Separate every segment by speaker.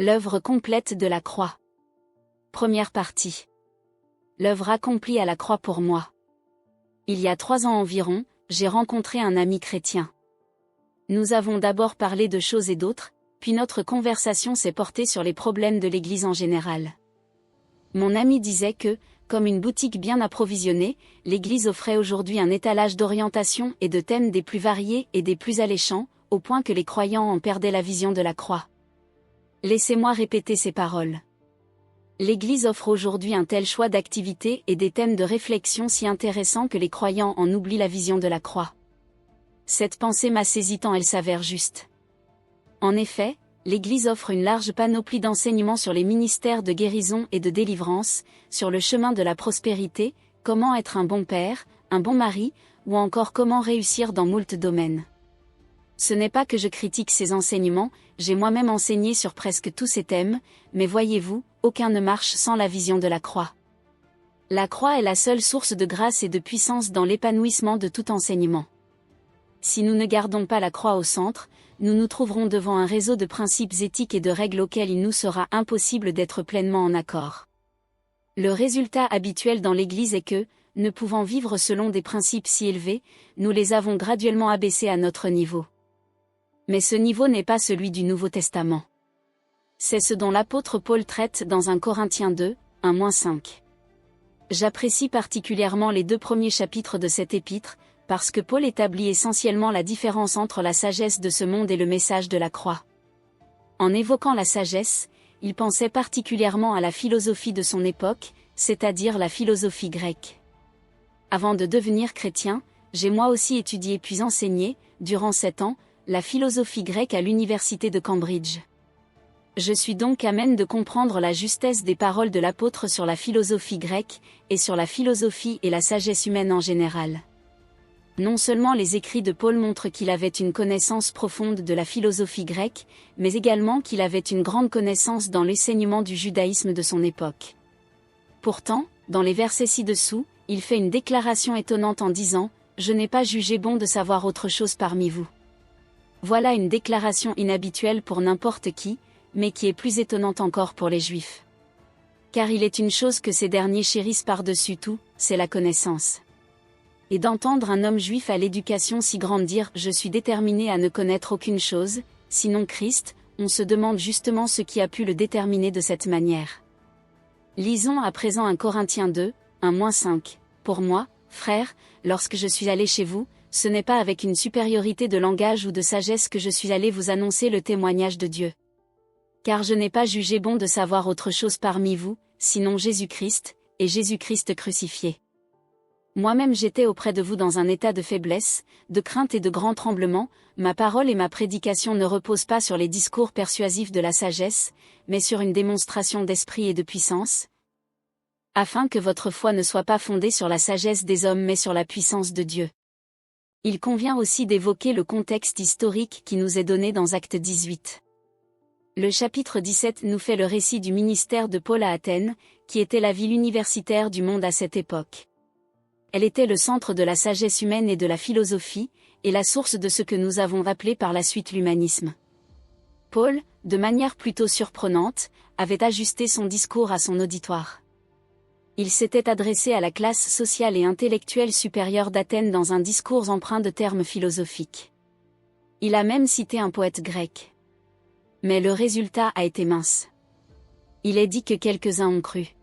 Speaker 1: L'œuvre complète de la croix. Première partie. L'œuvre accomplie à la croix pour moi. Il y a 3 ans environ, j'ai rencontré un ami chrétien. Nous avons d'abord parlé de choses et d'autres, puis notre conversation s'est portée sur les problèmes de l'Église en général. Mon ami disait que, comme une boutique bien approvisionnée, l'Église offrait aujourd'hui un étalage d'orientation et de thèmes des plus variés et des plus alléchants, au point que les croyants en perdaient la vision de la croix. Laissez-moi répéter ces paroles. L'Église offre aujourd'hui un tel choix d'activités et des thèmes de réflexion si intéressants que les croyants en oublient la vision de la croix. Cette pensée m'a saisi tant elle s'avère juste. En effet, l'Église offre une large panoplie d'enseignements sur les ministères de guérison et de délivrance, sur le chemin de la prospérité, comment être un bon père, un bon mari, ou encore comment réussir dans moult domaines. Ce n'est pas que je critique ces enseignements, j'ai moi-même enseigné sur presque tous ces thèmes, mais voyez-vous, aucun ne marche sans la vision de la croix. La croix est la seule source de grâce et de puissance dans l'épanouissement de tout enseignement. Si nous ne gardons pas la croix au centre, nous nous trouverons devant un réseau de principes éthiques et de règles auxquels il nous sera impossible d'être pleinement en accord. Le résultat habituel dans l'Église est que, ne pouvant vivre selon des principes si élevés, nous les avons graduellement abaissés à notre niveau. Mais ce niveau n'est pas celui du Nouveau Testament. C'est ce dont l'apôtre Paul traite dans 1 Corinthiens 2, 1-5. J'apprécie particulièrement les 2 premiers chapitres de cet épître, parce que Paul établit essentiellement la différence entre la sagesse de ce monde et le message de la croix. En évoquant la sagesse, il pensait particulièrement à la philosophie de son époque, c'est-à-dire la philosophie grecque. Avant de devenir chrétien, j'ai moi aussi étudié puis enseigné, durant 7 ans, la philosophie grecque à l'université de Cambridge. Je suis donc à même de comprendre la justesse des paroles de l'apôtre sur la philosophie grecque, et sur la philosophie et la sagesse humaine en général. Non seulement les écrits de Paul montrent qu'il avait une connaissance profonde de la philosophie grecque, mais également qu'il avait une grande connaissance dans l'enseignement du judaïsme de son époque. Pourtant, dans les versets ci-dessous, il fait une déclaration étonnante en disant « Je n'ai pas jugé bon de savoir autre chose parmi vous ». Voilà une déclaration inhabituelle pour n'importe qui, mais qui est plus étonnante encore pour les Juifs. Car il est une chose que ces derniers chérissent par-dessus tout, c'est la connaissance. Et d'entendre un homme juif à l'éducation si grande dire « Je suis déterminé à ne connaître aucune chose, sinon Christ », on se demande justement ce qui a pu le déterminer de cette manière. Lisons à présent 1 Corinthiens 2, 1-5. Pour moi, frères, lorsque je suis allé chez vous, ce n'est pas avec une supériorité de langage ou de sagesse que je suis allé vous annoncer le témoignage de Dieu. Car je n'ai pas jugé bon de savoir autre chose parmi vous, sinon Jésus-Christ, et Jésus-Christ crucifié. Moi-même j'étais auprès de vous dans un état de faiblesse, de crainte et de grand tremblement, ma parole et ma prédication ne reposent pas sur les discours persuasifs de la sagesse, mais sur une démonstration d'esprit et de puissance, afin que votre foi ne soit pas fondée sur la sagesse des hommes mais sur la puissance de Dieu. Il convient aussi d'évoquer le contexte historique qui nous est donné dans Actes 18. Le chapitre 17 nous fait le récit du ministère de Paul à Athènes, qui était la ville universitaire du monde à cette époque. Elle était le centre de la sagesse humaine et de la philosophie, et la source de ce que nous avons appelé par la suite l'humanisme. Paul, de manière plutôt surprenante, avait ajusté son discours à son auditoire. Il s'était adressé à la classe sociale et intellectuelle supérieure d'Athènes dans un discours empreint de termes philosophiques. Il a même cité un poète grec. Mais le résultat a été mince. Il est dit que quelques-uns ont cru.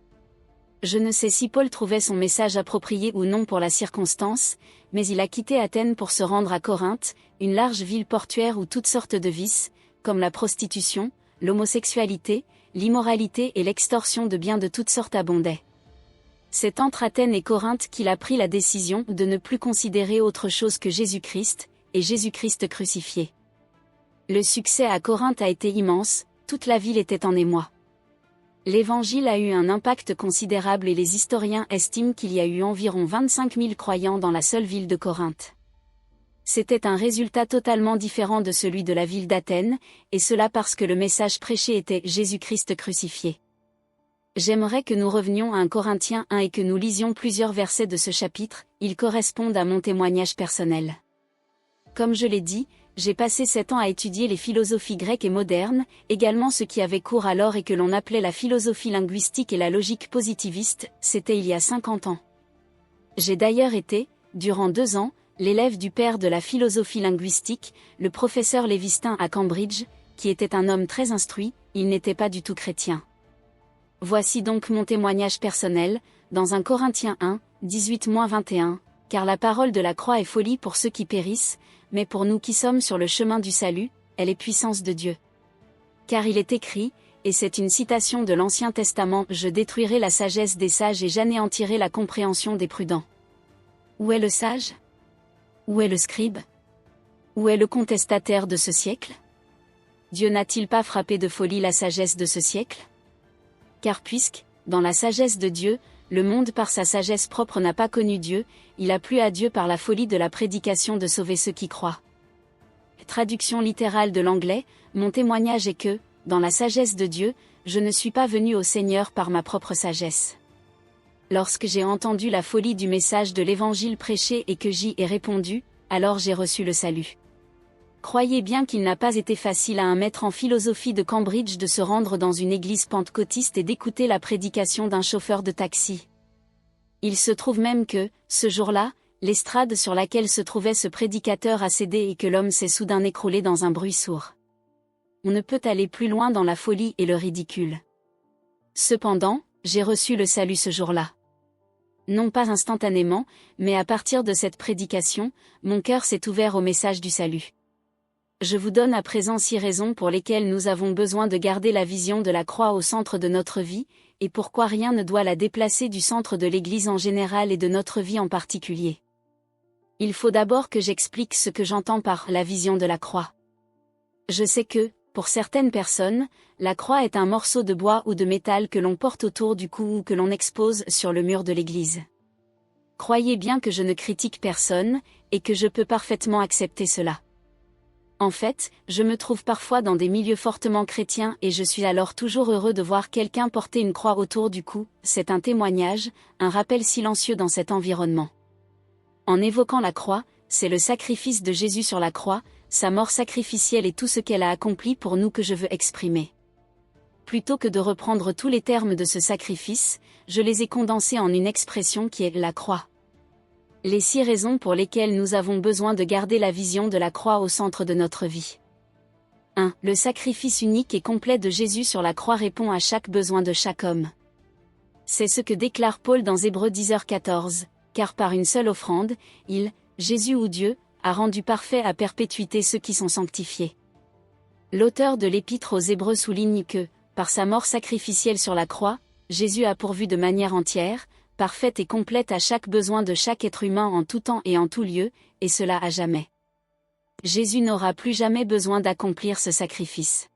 Speaker 1: Je ne sais si Paul trouvait son message approprié ou non pour la circonstance, mais il a quitté Athènes pour se rendre à Corinthe, une large ville portuaire où toutes sortes de vices, comme la prostitution, l'homosexualité, l'immoralité et l'extorsion de biens de toutes sortes abondaient. C'est entre Athènes et Corinthe qu'il a pris la décision de ne plus considérer autre chose que Jésus-Christ, et Jésus-Christ crucifié. Le succès à Corinthe a été immense, toute la ville était en émoi. L'Évangile a eu un impact considérable et les historiens estiment qu'il y a eu environ 25 000 croyants dans la seule ville de Corinthe. C'était un résultat totalement différent de celui de la ville d'Athènes, et cela parce que le message prêché était Jésus-Christ crucifié. J'aimerais que nous revenions à 1 Corinthiens 1 et que nous lisions plusieurs versets de ce chapitre, ils correspondent à mon témoignage personnel. Comme je l'ai dit, j'ai passé 7 ans à étudier les philosophies grecques et modernes, également ce qui avait cours alors et que l'on appelait la philosophie linguistique et la logique positiviste, c'était il y a 50 ans. J'ai d'ailleurs été, durant 2 ans, l'élève du père de la philosophie linguistique, le professeur Lévistin à Cambridge, qui était un homme très instruit, il n'était pas du tout chrétien. Voici donc mon témoignage personnel, dans 1 Corinthiens 1, 18-21, car la parole de la croix est folie pour ceux qui périssent, mais pour nous qui sommes sur le chemin du salut, elle est puissance de Dieu. Car il est écrit, et c'est une citation de l'Ancien Testament, « Je détruirai la sagesse des sages et j'anéantirai la compréhension des prudents. » Où est le sage? Où est le scribe? Où est le contestataire de ce siècle? Dieu n'a-t-il pas frappé de folie la sagesse de ce siècle? Car puisque, dans la sagesse de Dieu, le monde par sa sagesse propre n'a pas connu Dieu, il a plu à Dieu par la folie de la prédication de sauver ceux qui croient. Traduction littérale de l'anglais, mon témoignage est que, dans la sagesse de Dieu, je ne suis pas venu au Seigneur par ma propre sagesse. Lorsque j'ai entendu la folie du message de l'Évangile prêché et que j'y ai répondu, alors j'ai reçu le salut. Croyez bien qu'il n'a pas été facile à un maître en philosophie de Cambridge de se rendre dans une église pentecôtiste et d'écouter la prédication d'un chauffeur de taxi. Il se trouve même que, ce jour-là, l'estrade sur laquelle se trouvait ce prédicateur a cédé et que l'homme s'est soudain écroulé dans un bruit sourd. On ne peut aller plus loin dans la folie et le ridicule. Cependant, j'ai reçu le salut ce jour-là. Non pas instantanément, mais à partir de cette prédication, mon cœur s'est ouvert au message du salut. Je vous donne à présent 6 raisons pour lesquelles nous avons besoin de garder la vision de la croix au centre de notre vie, et pourquoi rien ne doit la déplacer du centre de l'Église en général et de notre vie en particulier. Il faut d'abord que j'explique ce que j'entends par la vision de la croix. Je sais que, pour certaines personnes, la croix est un morceau de bois ou de métal que l'on porte autour du cou ou que l'on expose sur le mur de l'église. Croyez bien que je ne critique personne, et que je peux parfaitement accepter cela. En fait, je me trouve parfois dans des milieux fortement chrétiens et je suis alors toujours heureux de voir quelqu'un porter une croix autour du cou, c'est un témoignage, un rappel silencieux dans cet environnement. En évoquant la croix, c'est le sacrifice de Jésus sur la croix, sa mort sacrificielle et tout ce qu'elle a accompli pour nous que je veux exprimer. Plutôt que de reprendre tous les termes de ce sacrifice, je les ai condensés en une expression qui est la croix. Les 6 raisons pour lesquelles nous avons besoin de garder la vision de la croix au centre de notre vie. 1. Le sacrifice unique et complet de Jésus sur la croix répond à chaque besoin de chaque homme. C'est ce que déclare Paul dans Hébreux 10h14, car par une seule offrande, il, Jésus ou Dieu, a rendu parfait à perpétuité ceux qui sont sanctifiés. L'auteur de l'épître aux Hébreux souligne que, par sa mort sacrificielle sur la croix, Jésus a pourvu de manière entière, parfaite et complète à chaque besoin de chaque être humain en tout temps et en tout lieu, et cela à jamais. Jésus n'aura plus jamais besoin d'accomplir ce sacrifice.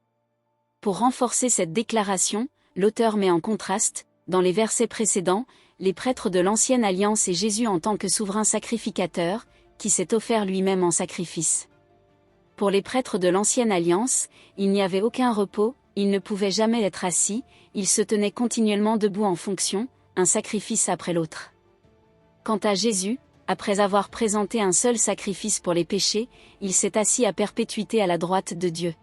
Speaker 1: Pour renforcer cette déclaration, l'auteur met en contraste, dans les versets précédents, les prêtres de l'Ancienne Alliance et Jésus en tant que souverain sacrificateur, qui s'est offert lui-même en sacrifice. Pour les prêtres de l'Ancienne Alliance, il n'y avait aucun repos, ils ne pouvaient jamais être assis, ils se tenaient continuellement debout en fonction, un sacrifice après l'autre. Quant à Jésus, après avoir présenté un seul sacrifice pour les péchés, il s'est assis à perpétuité à la droite de Dieu.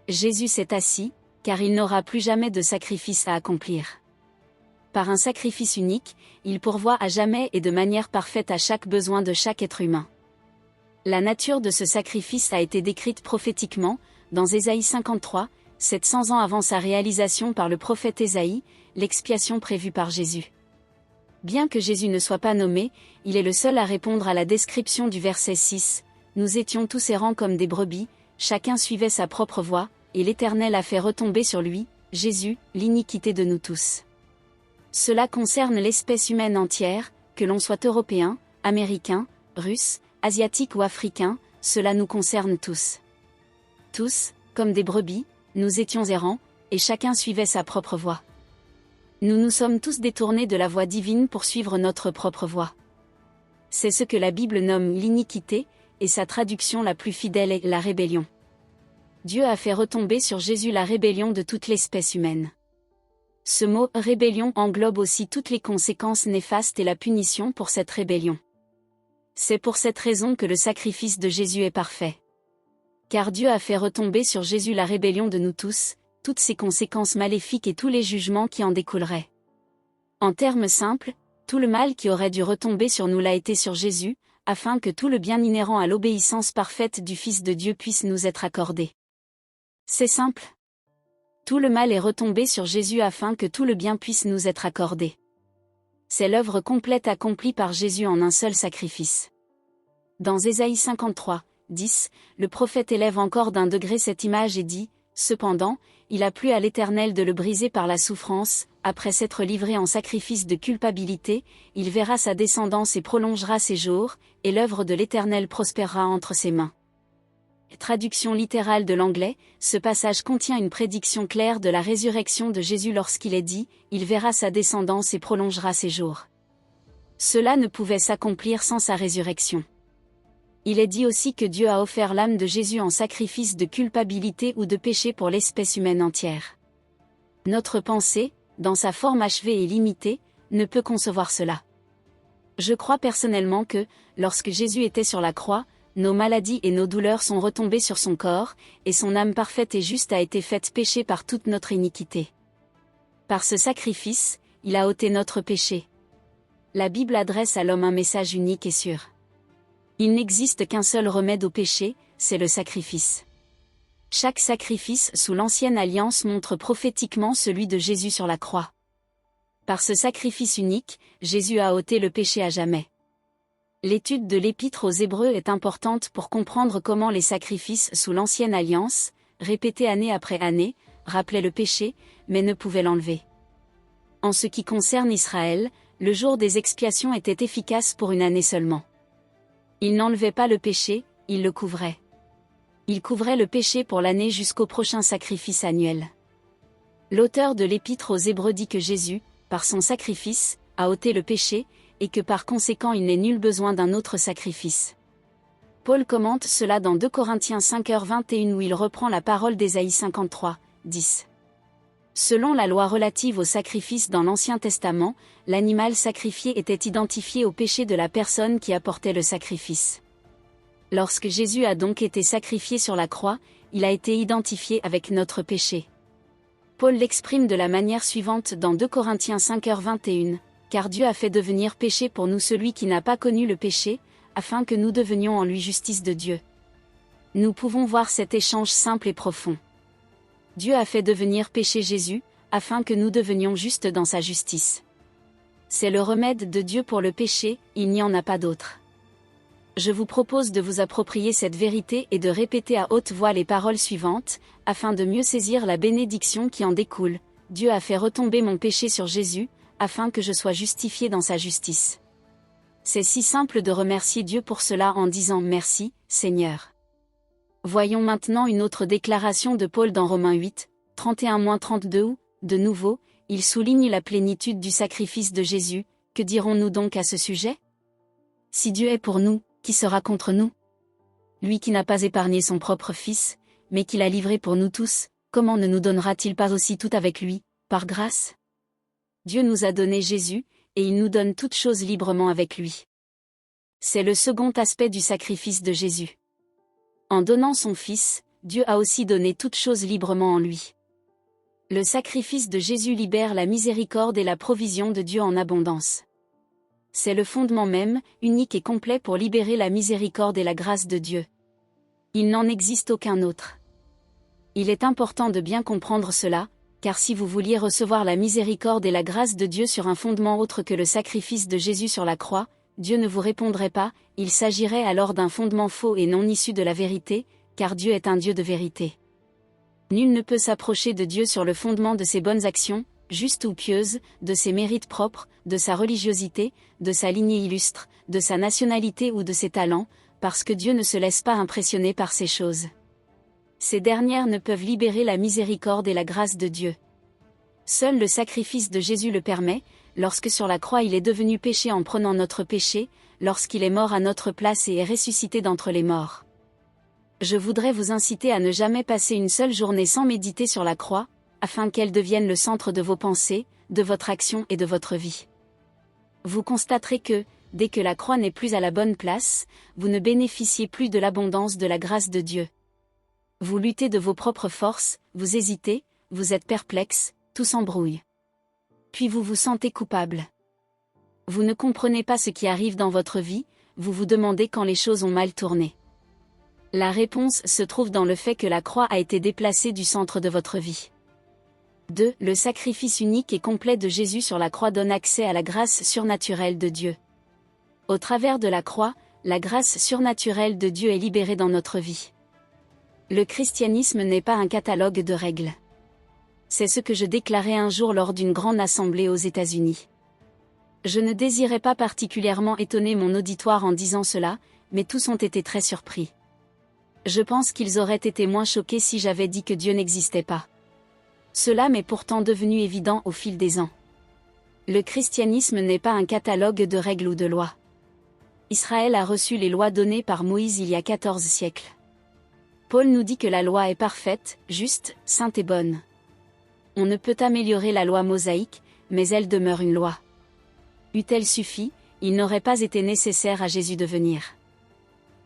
Speaker 1: Jésus s'est assis, car il n'aura plus jamais de sacrifice à accomplir. Par un sacrifice unique, il pourvoit à jamais et de manière parfaite à chaque besoin de chaque être humain. La nature de ce sacrifice a été décrite prophétiquement, dans Ésaïe 53, 700 ans avant sa réalisation par le prophète Ésaïe, l'expiation prévue par Jésus. Bien que Jésus ne soit pas nommé, il est le seul à répondre à la description du verset 6, « Nous étions tous errants comme des brebis, chacun suivait sa propre voie, et l'Éternel a fait retomber sur lui, Jésus, l'iniquité de nous tous. » Cela concerne l'espèce humaine entière, que l'on soit européen, américain, russe, asiatique ou africain, cela nous concerne tous. Tous, comme des brebis, nous étions errants, et chacun suivait sa propre voie. Nous nous sommes tous détournés de la voie divine pour suivre notre propre voie. C'est ce que la Bible nomme l'iniquité, et sa traduction la plus fidèle est la rébellion. Dieu a fait retomber sur Jésus la rébellion de toute l'espèce humaine. Ce mot « rébellion » englobe aussi toutes les conséquences néfastes et la punition pour cette rébellion. C'est pour cette raison que le sacrifice de Jésus est parfait. Car Dieu a fait retomber sur Jésus la rébellion de nous tous, toutes ses conséquences maléfiques et tous les jugements qui en découleraient. En termes simples, tout le mal qui aurait dû retomber sur nous l'a été sur Jésus, afin que tout le bien inhérent à l'obéissance parfaite du Fils de Dieu puisse nous être accordé. C'est simple. Tout le mal est retombé sur Jésus afin que tout le bien puisse nous être accordé. C'est l'œuvre complète accomplie par Jésus en un seul sacrifice. Dans Ésaïe 53, 10, le prophète élève encore d'un degré cette image et dit « Cependant, il a plu à l'Éternel de le briser par la souffrance, après s'être livré en sacrifice de culpabilité, il verra sa descendance et prolongera ses jours, et l'œuvre de l'Éternel prospérera entre ses mains. » Traduction littérale de l'anglais, ce passage contient une prédiction claire de la résurrection de Jésus lorsqu'il est dit « Il verra sa descendance et prolongera ses jours ». Cela ne pouvait s'accomplir sans sa résurrection. Il est dit aussi que Dieu a offert l'âme de Jésus en sacrifice de culpabilité ou de péché pour l'espèce humaine entière. Notre pensée, dans sa forme achevée et limitée, ne peut concevoir cela. Je crois personnellement que, lorsque Jésus était sur la croix, nos maladies et nos douleurs sont retombées sur son corps, et son âme parfaite et juste a été faite pécher par toute notre iniquité. Par ce sacrifice, il a ôté notre péché. La Bible adresse à l'homme un message unique et sûr. Il n'existe qu'un seul remède au péché, c'est le sacrifice. Chaque sacrifice sous l'ancienne alliance montre prophétiquement celui de Jésus sur la croix. Par ce sacrifice unique, Jésus a ôté le péché à jamais. L'étude de l'Épître aux Hébreux est importante pour comprendre comment les sacrifices sous l'ancienne alliance, répétés année après année, rappelaient le péché, mais ne pouvaient l'enlever. En ce qui concerne Israël, le jour des expiations était efficace pour une année seulement. Il n'enlevait pas le péché, il le couvrait. Il couvrait le péché pour l'année jusqu'au prochain sacrifice annuel. L'auteur de l'Épître aux Hébreux dit que Jésus, par son sacrifice, a ôté le péché, et que par conséquent il n'est nul besoin d'un autre sacrifice. Paul commente cela dans 2 Corinthiens 5h21 où il reprend la parole d'Ésaïe 53, 10. Selon la loi relative au sacrifice dans l'Ancien Testament, l'animal sacrifié était identifié au péché de la personne qui apportait le sacrifice. Lorsque Jésus a donc été sacrifié sur la croix, il a été identifié avec notre péché. Paul l'exprime de la manière suivante dans 2 Corinthiens 5h21, car Dieu a fait devenir péché pour nous celui qui n'a pas connu le péché, afin que nous devenions en lui justice de Dieu. Nous pouvons voir cet échange simple et profond. Dieu a fait devenir péché Jésus, afin que nous devenions justes dans sa justice. C'est le remède de Dieu pour le péché, il n'y en a pas d'autre. Je vous propose de vous approprier cette vérité et de répéter à haute voix les paroles suivantes, afin de mieux saisir la bénédiction qui en découle. Dieu a fait retomber mon péché sur Jésus, afin que je sois justifié dans sa justice. C'est si simple de remercier Dieu pour cela en disant merci, Seigneur. Voyons maintenant une autre déclaration de Paul dans Romains 8, 31-32 où, de nouveau, il souligne la plénitude du sacrifice de Jésus. Que dirons-nous donc à ce sujet? Si Dieu est pour nous, qui sera contre nous? Lui qui n'a pas épargné son propre Fils, mais qui l'a livré pour nous tous, comment ne nous donnera-t-il pas aussi tout avec lui, par grâce? Dieu nous a donné Jésus, et il nous donne toutes choses librement avec lui. C'est le second aspect du sacrifice de Jésus. En donnant son Fils, Dieu a aussi donné toutes choses librement en lui. Le sacrifice de Jésus libère la miséricorde et la provision de Dieu en abondance. C'est le fondement même, unique et complet pour libérer la miséricorde et la grâce de Dieu. Il n'en existe aucun autre. Il est important de bien comprendre cela, car si vous vouliez recevoir la miséricorde et la grâce de Dieu sur un fondement autre que le sacrifice de Jésus sur la croix, Dieu ne vous répondrait pas, il s'agirait alors d'un fondement faux et non issu de la vérité, car Dieu est un Dieu de vérité. Nul ne peut s'approcher de Dieu sur le fondement de ses bonnes actions, justes ou pieuses, de ses mérites propres, de sa religiosité, de sa lignée illustre, de sa nationalité ou de ses talents, parce que Dieu ne se laisse pas impressionner par ces choses. Ces dernières ne peuvent libérer la miséricorde et la grâce de Dieu. Seul le sacrifice de Jésus le permet, lorsque sur la croix il est devenu péché en prenant notre péché, lorsqu'il est mort à notre place et est ressuscité d'entre les morts. Je voudrais vous inciter à ne jamais passer une seule journée sans méditer sur la croix, afin qu'elle devienne le centre de vos pensées, de votre action et de votre vie. Vous constaterez que, dès que la croix n'est plus à la bonne place, vous ne bénéficiez plus de l'abondance de la grâce de Dieu. Vous luttez de vos propres forces, vous hésitez, vous êtes perplexe, tout s'embrouille. Puis vous vous sentez coupable. Vous ne comprenez pas ce qui arrive dans votre vie, vous vous demandez quand les choses ont mal tourné. La réponse se trouve dans le fait que la croix a été déplacée du centre de votre vie. 2. Le sacrifice unique et complet de Jésus sur la croix donne accès à la grâce surnaturelle de Dieu. Au travers de la croix, la grâce surnaturelle de Dieu est libérée dans notre vie. Le christianisme n'est pas un catalogue de règles. C'est ce que je déclarais un jour lors d'une grande assemblée aux États-Unis. Je ne désirais pas particulièrement étonner mon auditoire en disant cela, mais tous ont été très surpris. Je pense qu'ils auraient été moins choqués si j'avais dit que Dieu n'existait pas. Cela m'est pourtant devenu évident au fil des ans. Le christianisme n'est pas un catalogue de règles ou de lois. Israël a reçu les lois données par Moïse il y a 14 siècles. Paul nous dit que la loi est parfaite, juste, sainte et bonne. On ne peut améliorer la loi mosaïque, mais elle demeure une loi. Eût-elle suffi, il n'aurait pas été nécessaire à Jésus de venir.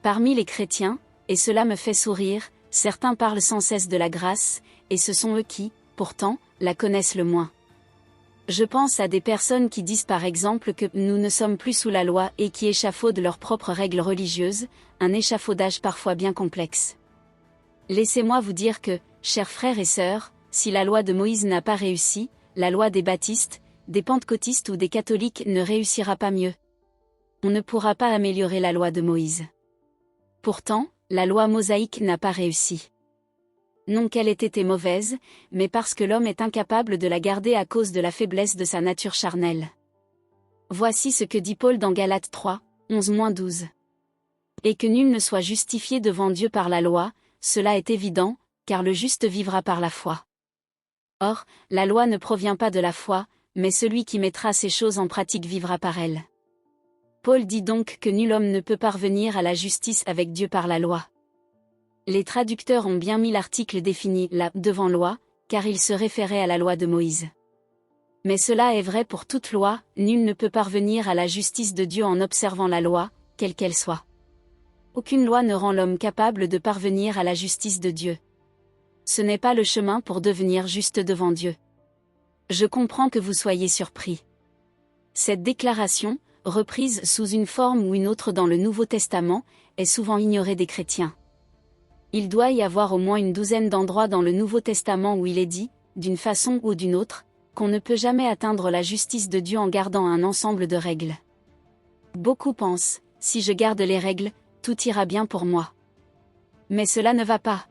Speaker 1: Parmi les chrétiens, et cela me fait sourire, certains parlent sans cesse de la grâce, et ce sont eux qui, pourtant, la connaissent le moins. Je pense à des personnes qui disent par exemple que nous ne sommes plus sous la loi et qui échafaudent leurs propres règles religieuses, un échafaudage parfois bien complexe. Laissez-moi vous dire que, chers frères et sœurs, si la loi de Moïse n'a pas réussi, la loi des baptistes, des pentecôtistes ou des catholiques ne réussira pas mieux. On ne pourra pas améliorer la loi de Moïse. Pourtant, la loi mosaïque n'a pas réussi. Non qu'elle ait été mauvaise, mais parce que l'homme est incapable de la garder à cause de la faiblesse de sa nature charnelle. Voici ce que dit Paul dans Galates 3, 11-12. Et que nul ne soit justifié devant Dieu par la loi, cela est évident, car le juste vivra par la foi. Or, la loi ne provient pas de la foi, mais celui qui mettra ces choses en pratique vivra par elles. Paul dit donc que nul homme ne peut parvenir à la justice avec Dieu par la loi. Les traducteurs ont bien mis l'article défini là devant loi, car il se référait à la loi de Moïse. Mais cela est vrai pour toute loi, nul ne peut parvenir à la justice de Dieu en observant la loi, quelle qu'elle soit. Aucune loi ne rend l'homme capable de parvenir à la justice de Dieu. Ce n'est pas le chemin pour devenir juste devant Dieu. Je comprends que vous soyez surpris. Cette déclaration, reprise sous une forme ou une autre dans le Nouveau Testament, est souvent ignorée des chrétiens. Il doit y avoir au moins une douzaine d'endroits dans le Nouveau Testament où il est dit, d'une façon ou d'une autre, qu'on ne peut jamais atteindre la justice de Dieu en gardant un ensemble de règles. Beaucoup pensent, si je garde les règles, tout ira bien pour moi. Mais cela ne va pas.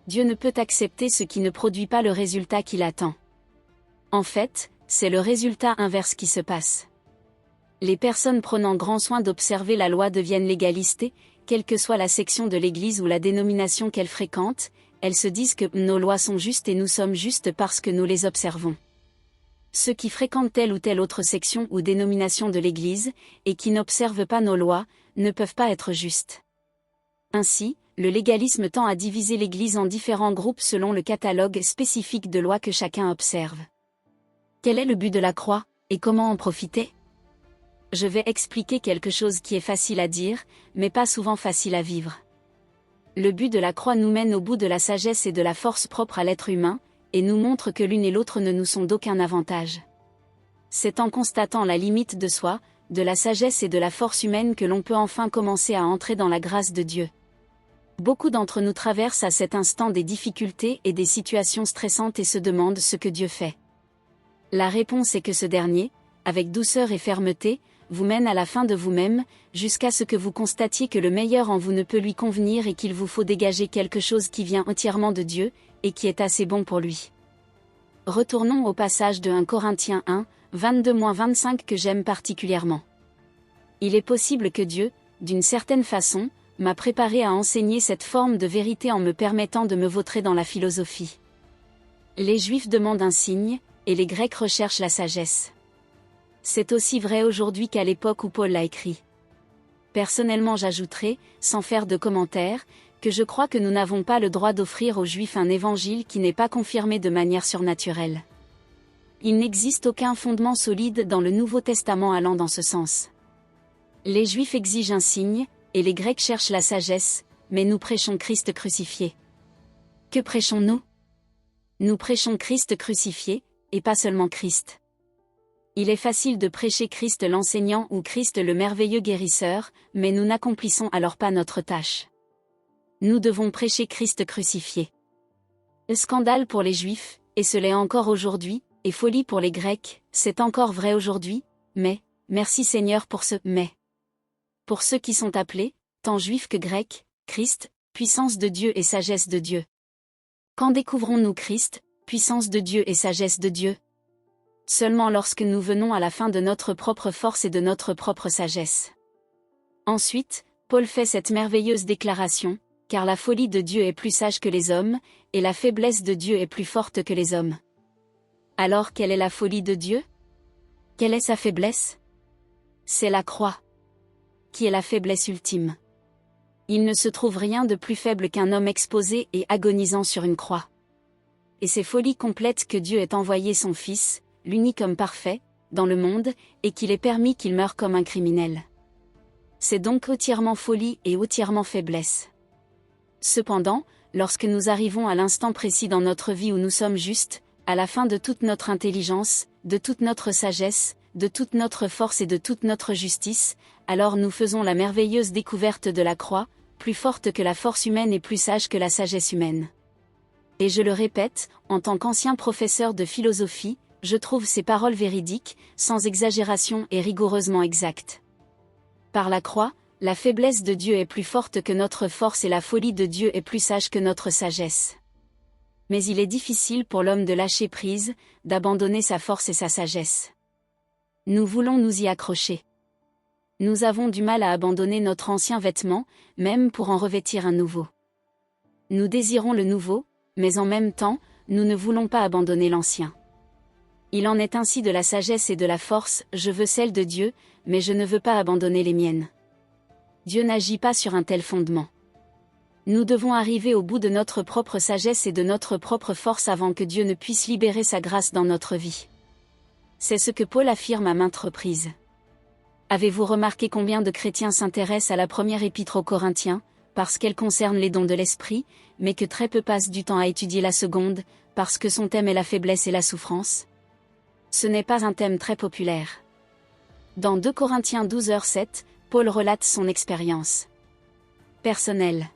Speaker 1: Dieu ne peut accepter ce qui ne produit pas le résultat qu'il attend. En fait, c'est le résultat inverse qui se passe. Les personnes prenant grand soin d'observer la loi deviennent légalistes, quelle que soit la section de l'Église ou la dénomination qu'elles fréquentent, elles se disent que nos lois sont justes et nous sommes justes parce que nous les observons. Ceux qui fréquentent telle ou telle autre section ou dénomination de l'Église, et qui n'observent pas nos lois, ne peuvent pas être justes. Ainsi, le légalisme tend à diviser l'Église en différents groupes selon le catalogue spécifique de lois que chacun observe. Quel est le but de la croix, et comment en profiter ? Je vais expliquer quelque chose qui est facile à dire, mais pas souvent facile à vivre. Le but de la croix nous mène au bout de la sagesse et de la force propre à l'être humain, et nous montre que l'une et l'autre ne nous sont d'aucun avantage. C'est en constatant la limite de soi, de la sagesse et de la force humaine que l'on peut enfin commencer à entrer dans la grâce de Dieu. Beaucoup d'entre nous traversent à cet instant des difficultés et des situations stressantes et se demandent ce que Dieu fait. La réponse est que ce dernier, avec douceur et fermeté, vous mène à la fin de vous-même, jusqu'à ce que vous constatiez que le meilleur en vous ne peut lui convenir et qu'il vous faut dégager quelque chose qui vient entièrement de Dieu, et qui est assez bon pour lui. Retournons au passage de 1 Corinthiens 1, 22-25 que j'aime particulièrement. Il est possible que Dieu, d'une certaine façon, m'a préparé à enseigner cette forme de vérité en me permettant de me vautrer dans la philosophie. Les Juifs demandent un signe, et les Grecs recherchent la sagesse. C'est aussi vrai aujourd'hui qu'à l'époque où Paul l'a écrit. Personnellement, j'ajouterai, sans faire de commentaires, que je crois que nous n'avons pas le droit d'offrir aux Juifs un évangile qui n'est pas confirmé de manière surnaturelle. Il n'existe aucun fondement solide dans le Nouveau Testament allant dans ce sens. Les Juifs exigent un signe, et les Grecs cherchent la sagesse, mais nous prêchons Christ crucifié. Que prêchons-nous? Nous prêchons Christ crucifié, et pas seulement Christ. Il est facile de prêcher Christ l'enseignant ou Christ le merveilleux guérisseur, mais nous n'accomplissons alors pas notre tâche. Nous devons prêcher Christ crucifié. Scandale pour les Juifs, et ce l'est encore aujourd'hui, et folie pour les Grecs, c'est encore vrai aujourd'hui, mais, merci Seigneur pour ce « mais ». Pour ceux qui sont appelés, tant Juifs que Grecs, Christ, puissance de Dieu et sagesse de Dieu. Quand découvrons-nous Christ, puissance de Dieu et sagesse de Dieu? Seulement lorsque nous venons à la fin de notre propre force et de notre propre sagesse. Ensuite, Paul fait cette merveilleuse déclaration, car la folie de Dieu est plus sage que les hommes, et la faiblesse de Dieu est plus forte que les hommes. Alors quelle est la folie de Dieu? Quelle est sa faiblesse? C'est la croix, qui est la faiblesse ultime. Il ne se trouve rien de plus faible qu'un homme exposé et agonisant sur une croix. Et c'est folie complète que Dieu ait envoyé son Fils, l'unique homme parfait, dans le monde, et qu'il ait permis qu'il meure comme un criminel. C'est donc entièrement folie et entièrement faiblesse. Cependant, lorsque nous arrivons à l'instant précis dans notre vie où nous sommes justes, à la fin de toute notre intelligence, de toute notre sagesse, de toute notre force et de toute notre justice, alors nous faisons la merveilleuse découverte de la croix, plus forte que la force humaine et plus sage que la sagesse humaine. Et je le répète, en tant qu'ancien professeur de philosophie, je trouve ces paroles véridiques, sans exagération et rigoureusement exactes. Par la croix, la faiblesse de Dieu est plus forte que notre force et la folie de Dieu est plus sage que notre sagesse. Mais il est difficile pour l'homme de lâcher prise, d'abandonner sa force et sa sagesse. Nous voulons nous y accrocher. Nous avons du mal à abandonner notre ancien vêtement, même pour en revêtir un nouveau. Nous désirons le nouveau, mais en même temps, nous ne voulons pas abandonner l'ancien. Il en est ainsi de la sagesse et de la force, je veux celle de Dieu, mais je ne veux pas abandonner les miennes. Dieu n'agit pas sur un tel fondement. Nous devons arriver au bout de notre propre sagesse et de notre propre force avant que Dieu ne puisse libérer sa grâce dans notre vie. C'est ce que Paul affirme à maintes reprises. Avez-vous remarqué combien de chrétiens s'intéressent à la première épître aux Corinthiens, parce qu'elle concerne les dons de l'esprit, mais que très peu passent du temps à étudier la seconde, parce que son thème est la faiblesse et la souffrance? Ce n'est pas un thème très populaire. Dans 2 Corinthiens 12h7, Paul relate son expérience personnelle.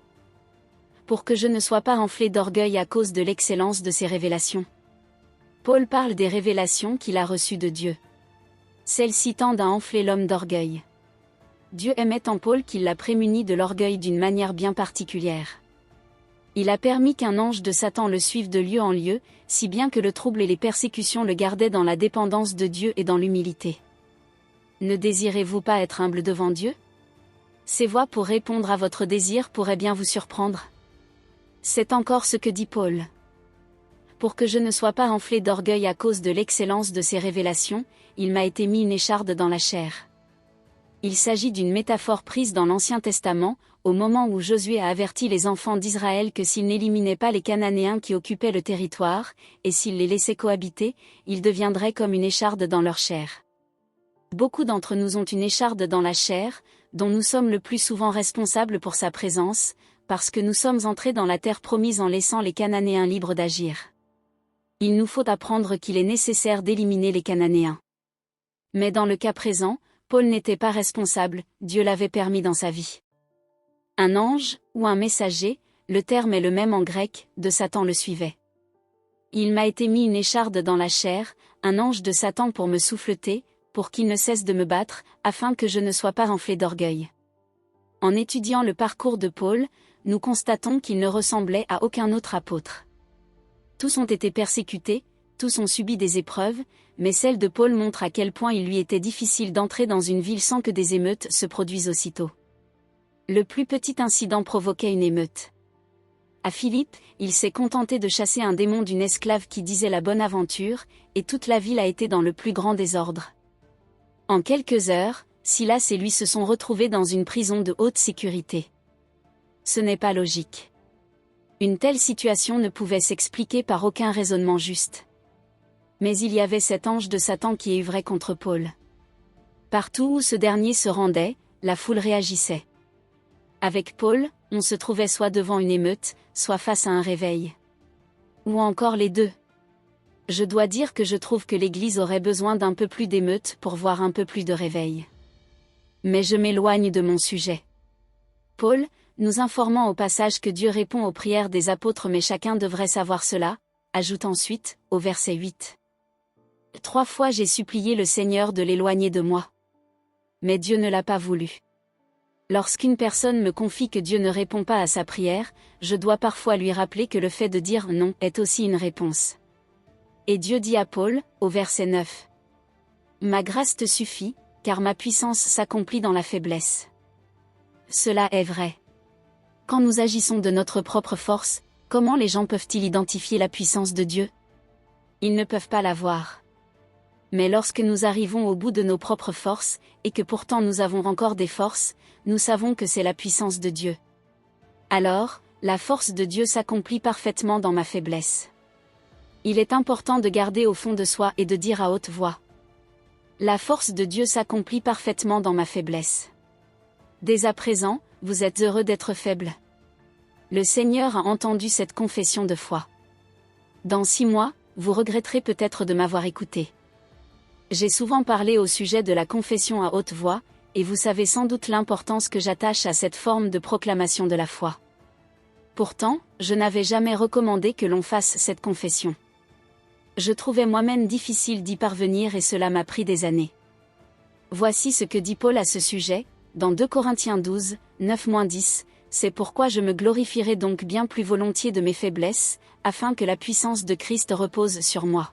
Speaker 1: Pour que je ne sois pas enflé d'orgueil à cause de l'excellence de ses révélations. Paul parle des révélations qu'il a reçues de Dieu. Celles-ci tendent à enfler l'homme d'orgueil. Dieu aimait en Paul qu'il l'a prémuni de l'orgueil d'une manière bien particulière. Il a permis qu'un ange de Satan le suive de lieu en lieu, si bien que le trouble et les persécutions le gardaient dans la dépendance de Dieu et dans l'humilité. Ne désirez-vous pas être humble devant Dieu? Ces voix pour répondre à votre désir pourraient bien vous surprendre. C'est encore ce que dit Paul. Pour que je ne sois pas enflé d'orgueil à cause de l'excellence de ses révélations, il m'a été mis une écharde dans la chair. Il s'agit d'une métaphore prise dans l'Ancien Testament, au moment où Josué a averti les enfants d'Israël que s'ils n'éliminaient pas les Cananéens qui occupaient le territoire, et s'ils les laissaient cohabiter, ils deviendraient comme une écharde dans leur chair. Beaucoup d'entre nous ont une écharde dans la chair, dont nous sommes le plus souvent responsables pour sa présence, parce que nous sommes entrés dans la terre promise en laissant les Cananéens libres d'agir. Il nous faut apprendre qu'il est nécessaire d'éliminer les Cananéens. Mais dans le cas présent, Paul n'était pas responsable, Dieu l'avait permis dans sa vie. Un ange, ou un messager, le terme est le même en grec, de Satan le suivait. Il m'a été mis une écharde dans la chair, un ange de Satan pour me souffleter, pour qu'il ne cesse de me battre, afin que je ne sois pas enflé d'orgueil. En étudiant le parcours de Paul, nous constatons qu'il ne ressemblait à aucun autre apôtre. Tous ont été persécutés, tous ont subi des épreuves, mais celle de Paul montre à quel point il lui était difficile d'entrer dans une ville sans que des émeutes se produisent aussitôt. Le plus petit incident provoquait une émeute. À Philippe, il s'est contenté de chasser un démon d'une esclave qui disait la bonne aventure, et toute la ville a été dans le plus grand désordre. En quelques heures, Silas et lui se sont retrouvés dans une prison de haute sécurité. Ce n'est pas logique. Une telle situation ne pouvait s'expliquer par aucun raisonnement juste. Mais il y avait cet ange de Satan qui œuvrait contre Paul. Partout où ce dernier se rendait, la foule réagissait. Avec Paul, on se trouvait soit devant une émeute, soit face à un réveil. Ou encore les deux. Je dois dire que je trouve que l'Église aurait besoin d'un peu plus d'émeute pour voir un peu plus de réveil. Mais je m'éloigne de mon sujet. Paul, nous informant au passage que Dieu répond aux prières des apôtres mais chacun devrait savoir cela, ajoute ensuite, au verset 8. 3 fois j'ai supplié le Seigneur de l'éloigner de moi. Mais Dieu ne l'a pas voulu. Lorsqu'une personne me confie que Dieu ne répond pas à sa prière, je dois parfois lui rappeler que le fait de dire non est aussi une réponse. Et Dieu dit à Paul, au verset 9. Ma grâce te suffit, car ma puissance s'accomplit dans la faiblesse. Cela est vrai. Quand nous agissons de notre propre force, comment les gens peuvent-ils identifier la puissance de Dieu? Ils ne peuvent pas la voir. Mais lorsque nous arrivons au bout de nos propres forces, et que pourtant nous avons encore des forces, nous savons que c'est la puissance de Dieu. Alors, la force de Dieu s'accomplit parfaitement dans ma faiblesse. Il est important de garder au fond de soi et de dire à haute voix. La force de Dieu s'accomplit parfaitement dans ma faiblesse. Dès à présent, vous êtes heureux d'être faible. Le Seigneur a entendu cette confession de foi. Dans 6 mois, vous regretterez peut-être de m'avoir écouté. J'ai souvent parlé au sujet de la confession à haute voix, et vous savez sans doute l'importance que j'attache à cette forme de proclamation de la foi. Pourtant, je n'avais jamais recommandé que l'on fasse cette confession. Je trouvais moi-même difficile d'y parvenir et cela m'a pris des années. Voici ce que dit Paul à ce sujet, dans 2 Corinthiens 12, 9-10, c'est pourquoi je me glorifierai donc bien plus volontiers de mes faiblesses, afin que la puissance de Christ repose sur moi.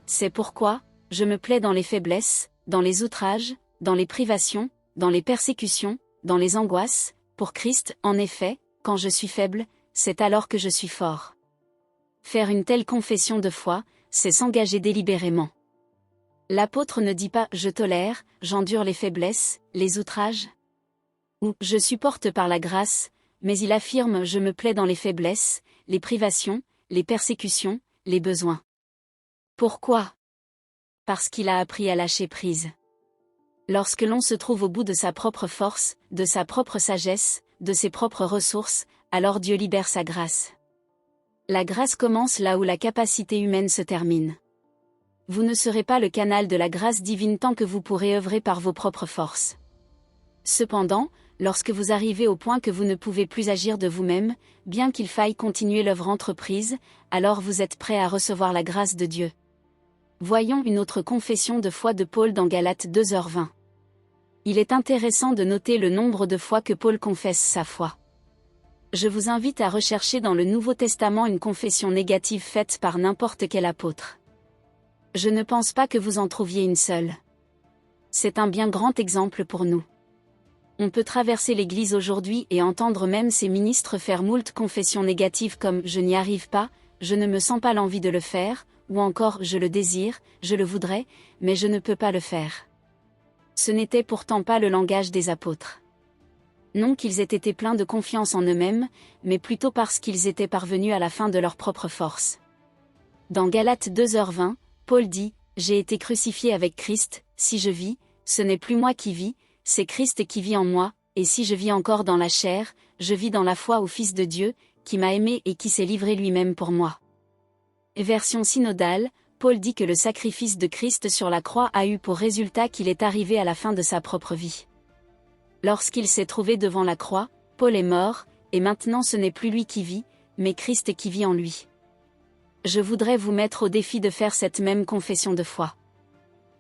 Speaker 1: C'est pourquoi, je me plais dans les faiblesses, dans les outrages, dans les privations, dans les persécutions, dans les angoisses, pour Christ, en effet, quand je suis faible, c'est alors que je suis fort. Faire une telle confession de foi, c'est s'engager délibérément. L'apôtre ne dit pas « je tolère, j'endure les faiblesses, les outrages » ou « je supporte par la grâce », mais il affirme « je me plais dans les faiblesses, les privations, les persécutions, les besoins ». Pourquoi? Parce qu'il a appris à lâcher prise. Lorsque l'on se trouve au bout de sa propre force, de sa propre sagesse, de ses propres ressources, alors Dieu libère sa grâce. La grâce commence là où la capacité humaine se termine. Vous ne serez pas le canal de la grâce divine tant que vous pourrez œuvrer par vos propres forces. Cependant, lorsque vous arrivez au point que vous ne pouvez plus agir de vous-même, bien qu'il faille continuer l'œuvre entreprise, alors vous êtes prêt à recevoir la grâce de Dieu. Voyons une autre confession de foi de Paul dans Galates 2h20. Il est intéressant de noter le nombre de fois que Paul confesse sa foi. Je vous invite à rechercher dans le Nouveau Testament une confession négative faite par n'importe quel apôtre. Je ne pense pas que vous en trouviez une seule. C'est un bien grand exemple pour nous. On peut traverser l'Église aujourd'hui et entendre même ses ministres faire moult confessions négatives comme « je n'y arrive pas »,« je ne me sens pas l'envie de le faire », ou encore « je le désire, je le voudrais, mais je ne peux pas le faire ». Ce n'était pourtant pas le langage des apôtres. Non qu'ils aient été pleins de confiance en eux-mêmes, mais plutôt parce qu'ils étaient parvenus à la fin de leur propre force. Dans Galates 2h20, Paul dit « J'ai été crucifié avec Christ, si je vis, ce n'est plus moi qui vis, c'est Christ qui vit en moi, et si je vis encore dans la chair, je vis dans la foi au Fils de Dieu, qui m'a aimé et qui s'est livré lui-même pour moi. » Version synodale, Paul dit que le sacrifice de Christ sur la croix a eu pour résultat qu'il est arrivé à la fin de sa propre vie. Lorsqu'il s'est trouvé devant la croix, Paul est mort, et maintenant ce n'est plus lui qui vit, mais Christ qui vit en lui. Je voudrais vous mettre au défi de faire cette même confession de foi.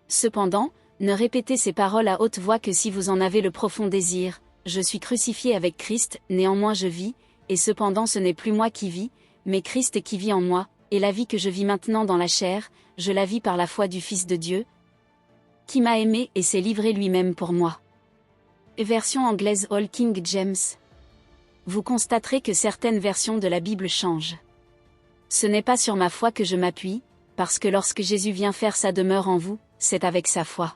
Speaker 1: Cependant, ne répétez ces paroles à haute voix que si vous en avez le profond désir. Je suis crucifié avec Christ, néanmoins je vis, et cependant ce n'est plus moi qui vis, mais Christ qui vit en moi, et la vie que je vis maintenant dans la chair, je la vis par la foi du Fils de Dieu, qui m'a aimé et s'est livré lui-même pour moi. Version anglaise All King James. Vous constaterez que certaines versions de la Bible changent. Ce n'est pas sur ma foi que je m'appuie, parce que lorsque Jésus vient faire sa demeure en vous, c'est avec sa foi.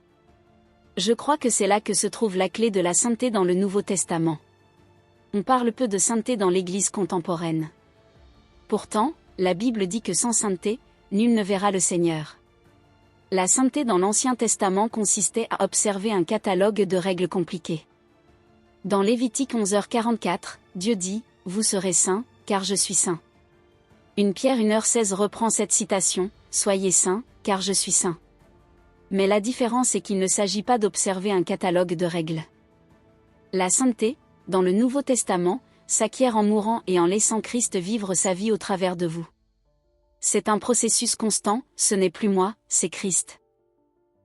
Speaker 1: Je crois que c'est là que se trouve la clé de la sainteté dans le Nouveau Testament. On parle peu de sainteté dans l'Église contemporaine. Pourtant, la Bible dit que sans sainteté, nul ne verra le Seigneur. La sainteté dans l'Ancien Testament consistait à observer un catalogue de règles compliquées. Dans Lévitique 11h44, Dieu dit « Vous serez saints, car je suis saint ». 1 Pierre 1h16 reprend cette citation, « Soyez saints, car je suis saint ». Mais la différence est qu'il ne s'agit pas d'observer un catalogue de règles. La sainteté, dans le Nouveau Testament, s'acquiert en mourant et en laissant Christ vivre sa vie au travers de vous. C'est un processus constant, ce n'est plus moi, c'est Christ.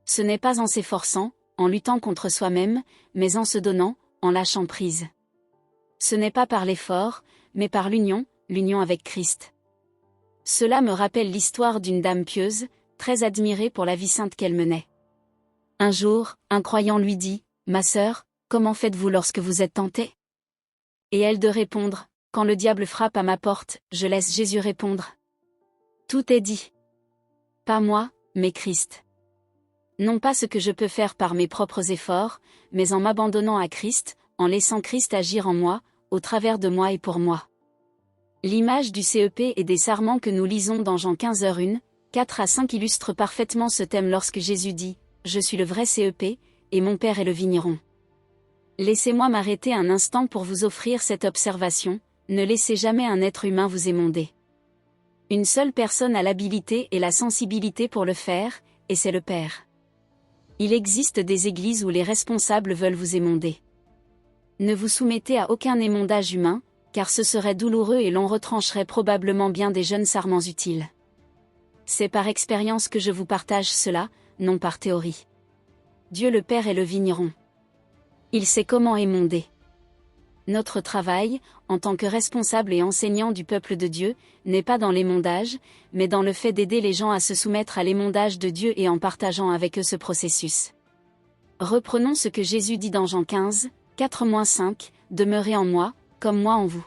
Speaker 1: Ce n'est pas en s'efforçant, en luttant contre soi-même, mais en se donnant, en lâchant prise. Ce n'est pas par l'effort, mais par l'union avec Christ. Cela me rappelle l'histoire d'une dame pieuse, très admirée pour la vie sainte qu'elle menait. Un jour, un croyant lui dit, « Ma sœur, comment faites-vous lorsque vous êtes tentée ?» Et elle de répondre, « Quand le diable frappe à ma porte, je laisse Jésus répondre. » Tout est dit. Pas moi, mais Christ. Non pas ce que je peux faire par mes propres efforts, mais en m'abandonnant à Christ, en laissant Christ agir en moi, au travers de moi et pour moi. L'image du CEP et des sarments que nous lisons dans Jean 15h1, 4-5 illustre parfaitement ce thème lorsque Jésus dit « Je suis le vrai CEP, et mon Père est le vigneron ». Laissez-moi m'arrêter un instant pour vous offrir cette observation, ne laissez jamais un être humain vous émonder. Une seule personne a l'habilité et la sensibilité pour le faire, et c'est le Père. Il existe des églises où les responsables veulent vous émonder. Ne vous soumettez à aucun émondage humain, car ce serait douloureux et l'on retrancherait probablement bien des jeunes sarments utiles. C'est par expérience que je vous partage cela, non par théorie. Dieu le Père est le vigneron. Il sait comment émonder. Notre travail, en tant que responsable et enseignant du peuple de Dieu, n'est pas dans l'émondage, mais dans le fait d'aider les gens à se soumettre à l'émondage de Dieu et en partageant avec eux ce processus. Reprenons ce que Jésus dit dans Jean 15, 4-5, « Demeurez en moi, comme moi en vous. »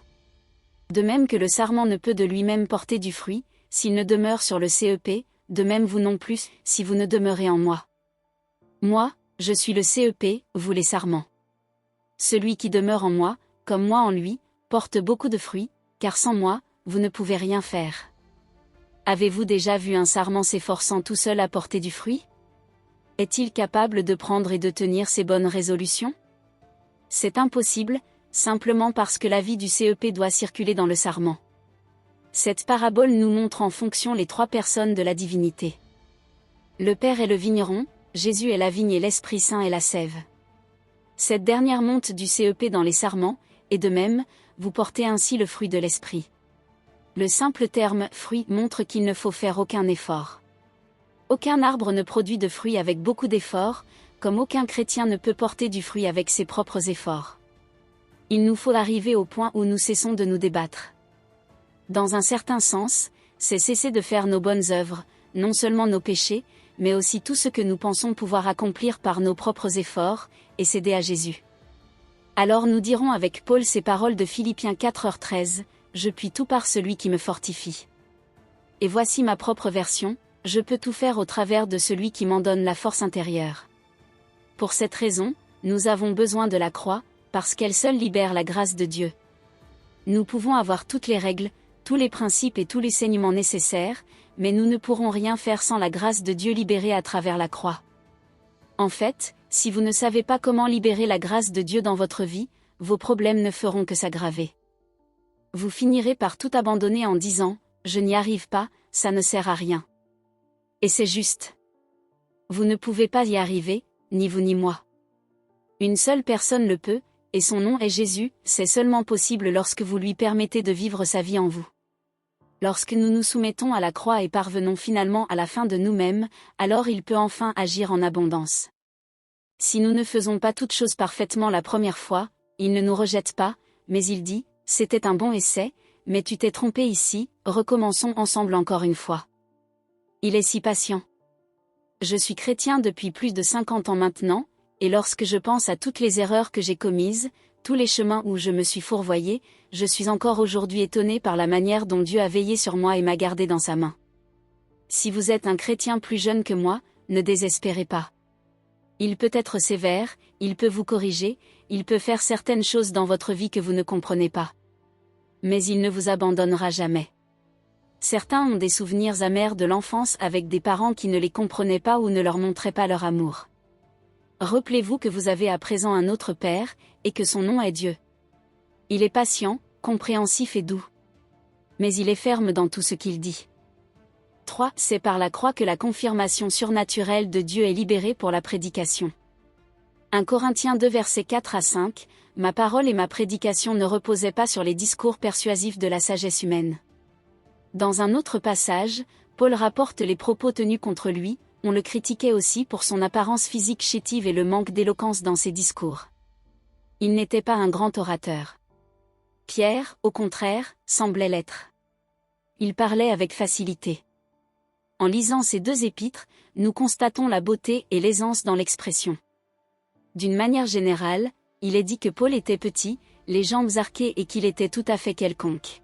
Speaker 1: De même que le sarment ne peut de lui-même porter du fruit, s'il ne demeure sur le CEP, de même vous non plus, si vous ne demeurez en moi. Moi, je suis le CEP, vous les sarments. Celui qui demeure en moi, comme moi en lui, porte beaucoup de fruits, car sans moi, vous ne pouvez rien faire. Avez-vous déjà vu un sarment s'efforçant tout seul à porter du fruit? Est-il capable de prendre et de tenir ses bonnes résolutions? C'est impossible, simplement parce que la vie du CEP doit circuler dans le sarment. Cette parabole nous montre en fonction les trois personnes de la divinité. Le Père est le vigneron, Jésus est la vigne et l'Esprit Saint est la sève. Cette dernière monte du CEP dans les sarments, et de même, vous portez ainsi le fruit de l'Esprit. Le simple terme « fruit » montre qu'il ne faut faire aucun effort. Aucun arbre ne produit de fruits avec beaucoup d'efforts, comme aucun chrétien ne peut porter du fruit avec ses propres efforts. Il nous faut arriver au point où nous cessons de nous débattre. Dans un certain sens, c'est cesser de faire nos bonnes œuvres, non seulement nos péchés, mais aussi tout ce que nous pensons pouvoir accomplir par nos propres efforts, et céder à Jésus. Alors nous dirons avec Paul ces paroles de Philippiens 4h13, « Je puis tout par celui qui me fortifie. » Et voici ma propre version, « Je peux tout faire au travers de celui qui m'en donne la force intérieure. » Pour cette raison, nous avons besoin de la croix, parce qu'elle seule libère la grâce de Dieu. Nous pouvons avoir toutes les règles, tous les principes et tous les saignements nécessaires, mais nous ne pourrons rien faire sans la grâce de Dieu libérée à travers la croix. En fait, si vous ne savez pas comment libérer la grâce de Dieu dans votre vie, vos problèmes ne feront que s'aggraver. Vous finirez par tout abandonner en disant « Je n'y arrive pas, ça ne sert à rien. » Et c'est juste. Vous ne pouvez pas y arriver, ni vous ni moi. Une seule personne le peut, et son nom est Jésus, c'est seulement possible lorsque vous lui permettez de vivre sa vie en vous. Lorsque nous nous soumettons à la croix et parvenons finalement à la fin de nous-mêmes, alors il peut enfin agir en abondance. Si nous ne faisons pas toutes choses parfaitement la première fois, il ne nous rejette pas, mais il dit, « C'était un bon essai, mais tu t'es trompé ici, recommençons ensemble encore une fois. » Il est si patient. Je suis chrétien depuis plus de 50 ans maintenant, et lorsque je pense à toutes les erreurs que j'ai commises, tous les chemins où je me suis fourvoyé, je suis encore aujourd'hui étonné par la manière dont Dieu a veillé sur moi et m'a gardé dans sa main. Si vous êtes un chrétien plus jeune que moi, ne désespérez pas. Il peut être sévère, il peut vous corriger, il peut faire certaines choses dans votre vie que vous ne comprenez pas. Mais il ne vous abandonnera jamais. Certains ont des souvenirs amers de l'enfance avec des parents qui ne les comprenaient pas ou ne leur montraient pas leur amour. Rappelez-vous que vous avez à présent un autre Père, et que son nom est Dieu. Il est patient, compréhensif et doux. Mais il est ferme dans tout ce qu'il dit. 3. C'est par la croix que la confirmation surnaturelle de Dieu est libérée pour la prédication. 1 Corinthiens 2 versets 4 à 5, ma parole et ma prédication ne reposaient pas sur les discours persuasifs de la sagesse humaine. Dans un autre passage, Paul rapporte les propos tenus contre lui, on le critiquait aussi pour son apparence physique chétive et le manque d'éloquence dans ses discours. Il n'était pas un grand orateur. Pierre, au contraire, semblait l'être. Il parlait avec facilité. En lisant ces deux épîtres, nous constatons la beauté et l'aisance dans l'expression. D'une manière générale, il est dit que Paul était petit, les jambes arquées et qu'il était tout à fait quelconque.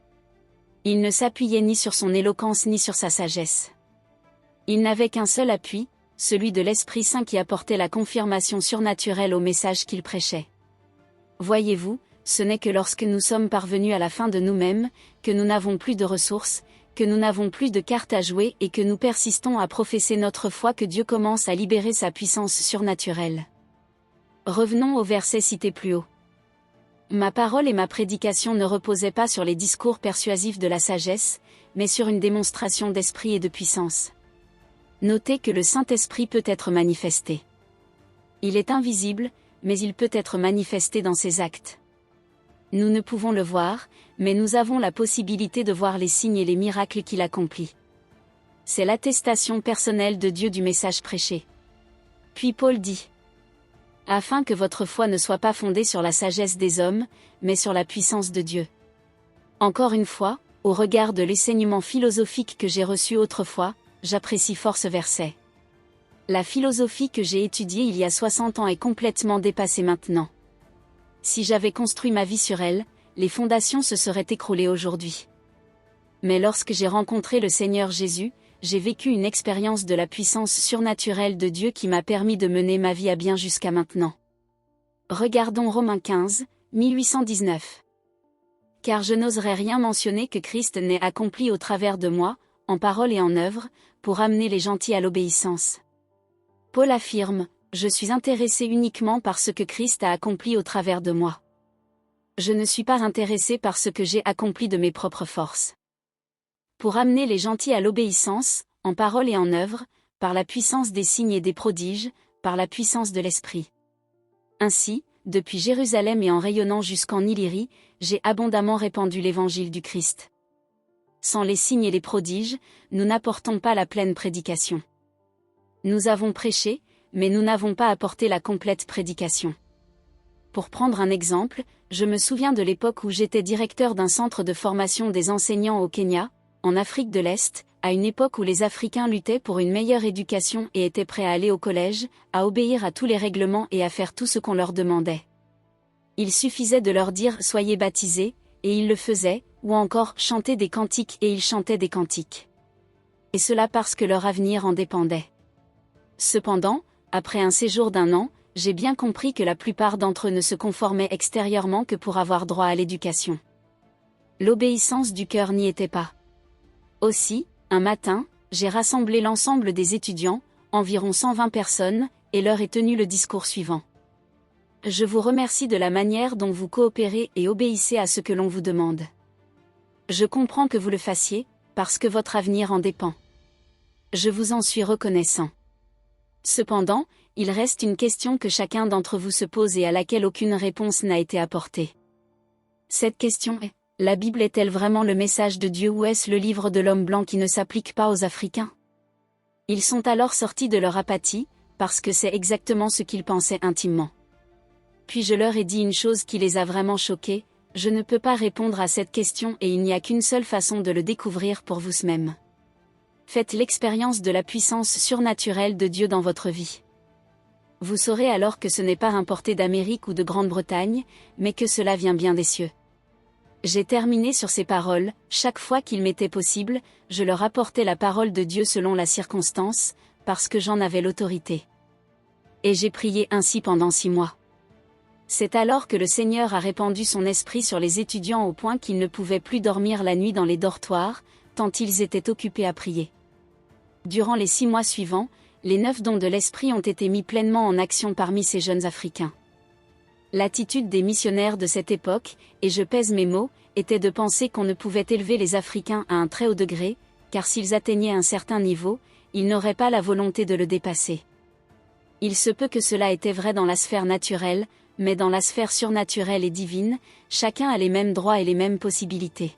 Speaker 1: Il ne s'appuyait ni sur son éloquence ni sur sa sagesse. Il n'avait qu'un seul appui, celui de l'Esprit Saint qui apportait la confirmation surnaturelle au message qu'il prêchait. Voyez-vous, ce n'est que lorsque nous sommes parvenus à la fin de nous-mêmes, que nous n'avons plus de ressources, que nous n'avons plus de cartes à jouer et que nous persistons à professer notre foi que Dieu commence à libérer sa puissance surnaturelle. Revenons au verset cité plus haut. Ma parole et ma prédication ne reposaient pas sur les discours persuasifs de la sagesse, mais sur une démonstration d'esprit et de puissance. Notez que le Saint-Esprit peut être manifesté. Il est invisible, mais il peut être manifesté dans ses actes. Nous ne pouvons le voir, mais nous avons la possibilité de voir les signes et les miracles qu'il accomplit. C'est l'attestation personnelle de Dieu du message prêché. Puis Paul dit: afin que votre foi ne soit pas fondée sur la sagesse des hommes, mais sur la puissance de Dieu. Encore une fois, au regard de l'enseignement philosophique que j'ai reçu autrefois, j'apprécie fort ce verset. La philosophie que j'ai étudiée il y a 60 ans est complètement dépassée maintenant. Si j'avais construit ma vie sur elle, les fondations se seraient écroulées aujourd'hui. Mais lorsque j'ai rencontré le Seigneur Jésus, j'ai vécu une expérience de la puissance surnaturelle de Dieu qui m'a permis de mener ma vie à bien jusqu'à maintenant. Regardons Romains 15, 1819. Car je n'oserais rien mentionner que Christ n'ait accompli au travers de moi, en parole et en œuvre, pour amener les gentils à l'obéissance. Paul affirme: je suis intéressé uniquement par ce que Christ a accompli au travers de moi. Je ne suis pas intéressé par ce que j'ai accompli de mes propres forces. Pour amener les gentils à l'obéissance, en parole et en œuvre, par la puissance des signes et des prodiges, par la puissance de l'Esprit. Ainsi, depuis Jérusalem et en rayonnant jusqu'en Illyrie, j'ai abondamment répandu l'évangile du Christ. Sans les signes et les prodiges, nous n'apportons pas la pleine prédication. Nous avons prêché, mais nous n'avons pas apporté la complète prédication. Pour prendre un exemple, je me souviens de l'époque où j'étais directeur d'un centre de formation des enseignants au Kenya, en Afrique de l'Est, à une époque où les Africains luttaient pour une meilleure éducation et étaient prêts à aller au collège, à obéir à tous les règlements et à faire tout ce qu'on leur demandait. Il suffisait de leur dire « soyez baptisés », et ils le faisaient, ou encore « chantez des cantiques » et ils chantaient des cantiques. Et cela parce que leur avenir en dépendait. Cependant, après un séjour d'1 an, j'ai bien compris que la plupart d'entre eux ne se conformaient extérieurement que pour avoir droit à l'éducation. L'obéissance du cœur n'y était pas. Aussi, un matin, j'ai rassemblé l'ensemble des étudiants, environ 120 personnes, et leur ai tenu le discours suivant. Je vous remercie de la manière dont vous coopérez et obéissez à ce que l'on vous demande. Je comprends que vous le fassiez, parce que votre avenir en dépend. Je vous en suis reconnaissant. Cependant, il reste une question que chacun d'entre vous se pose et à laquelle aucune réponse n'a été apportée. Cette question est: la Bible est-elle vraiment le message de Dieu ou est-ce le livre de l'homme blanc qui ne s'applique pas aux Africains? Ils sont alors sortis de leur apathie, parce que c'est exactement ce qu'ils pensaient intimement. Puis je leur ai dit une chose qui les a vraiment choqués: je ne peux pas répondre à cette question et il n'y a qu'une seule façon de le découvrir pour vous-même. Faites l'expérience de la puissance surnaturelle de Dieu dans votre vie. Vous saurez alors que ce n'est pas importé d'Amérique ou de Grande-Bretagne, mais que cela vient bien des cieux. J'ai terminé sur ces paroles: chaque fois qu'il m'était possible, je leur apportais la parole de Dieu selon la circonstance, parce que j'en avais l'autorité. Et j'ai prié ainsi pendant 6 mois. C'est alors que le Seigneur a répandu son esprit sur les étudiants au point qu'ils ne pouvaient plus dormir la nuit dans les dortoirs, tant ils étaient occupés à prier. Durant les 6 mois suivants, les 9 dons de l'esprit ont été mis pleinement en action parmi ces jeunes Africains. L'attitude des missionnaires de cette époque, et je pèse mes mots, était de penser qu'on ne pouvait élever les Africains à un très haut degré, car s'ils atteignaient un certain niveau, ils n'auraient pas la volonté de le dépasser. Il se peut que cela était vrai dans la sphère naturelle, mais dans la sphère surnaturelle et divine, chacun a les mêmes droits et les mêmes possibilités.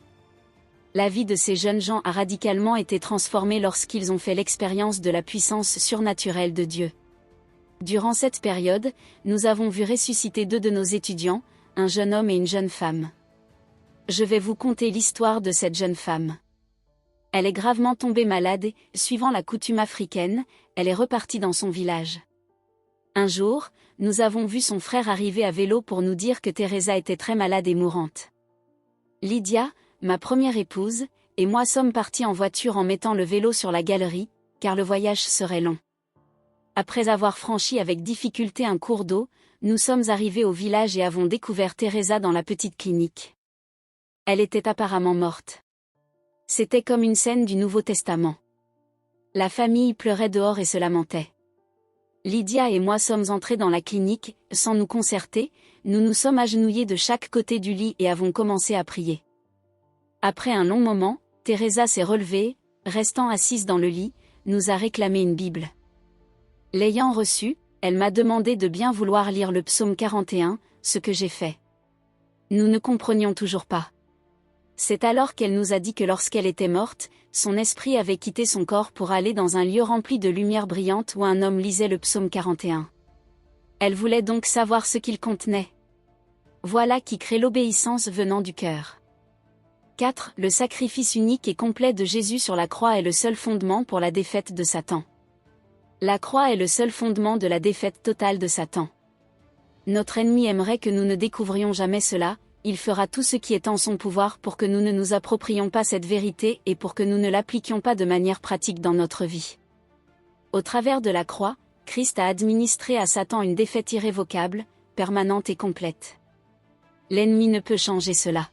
Speaker 1: La vie de ces jeunes gens a radicalement été transformée lorsqu'ils ont fait l'expérience de la puissance surnaturelle de Dieu. Durant cette période, nous avons vu ressusciter 2 de nos étudiants, un jeune homme et une jeune femme. Je vais vous conter l'histoire de cette jeune femme. Elle est gravement tombée malade et, suivant la coutume africaine, elle est repartie dans son village. Un jour, nous avons vu son frère arriver à vélo pour nous dire que Teresa était très malade et mourante. Lydia, ma première épouse, et moi sommes partis en voiture en mettant le vélo sur la galerie, car le voyage serait long. Après avoir franchi avec difficulté un cours d'eau, nous sommes arrivés au village et avons découvert Teresa dans la petite clinique. Elle était apparemment morte. C'était comme une scène du Nouveau Testament. La famille pleurait dehors et se lamentait. Lydia et moi sommes entrés dans la clinique, sans nous concerter, nous nous sommes agenouillés de chaque côté du lit et avons commencé à prier. Après un long moment, Teresa s'est relevée, restant assise dans le lit, nous a réclamé une Bible. L'ayant reçue, elle m'a demandé de bien vouloir lire le psaume 41, ce que j'ai fait. Nous ne comprenions toujours pas. C'est alors qu'elle nous a dit que lorsqu'elle était morte, son esprit avait quitté son corps pour aller dans un lieu rempli de lumière brillante où un homme lisait le psaume 41. Elle voulait donc savoir ce qu'il contenait. Voilà qui crée l'obéissance venant du cœur. 4. Le sacrifice unique et complet de Jésus sur la croix est le seul fondement pour la défaite de Satan. La croix est le seul fondement de la défaite totale de Satan. Notre ennemi aimerait que nous ne découvrions jamais cela, il fera tout ce qui est en son pouvoir pour que nous ne nous approprions pas cette vérité et pour que nous ne l'appliquions pas de manière pratique dans notre vie. Au travers de la croix, Christ a administré à Satan une défaite irrévocable, permanente et complète. L'ennemi ne peut changer cela.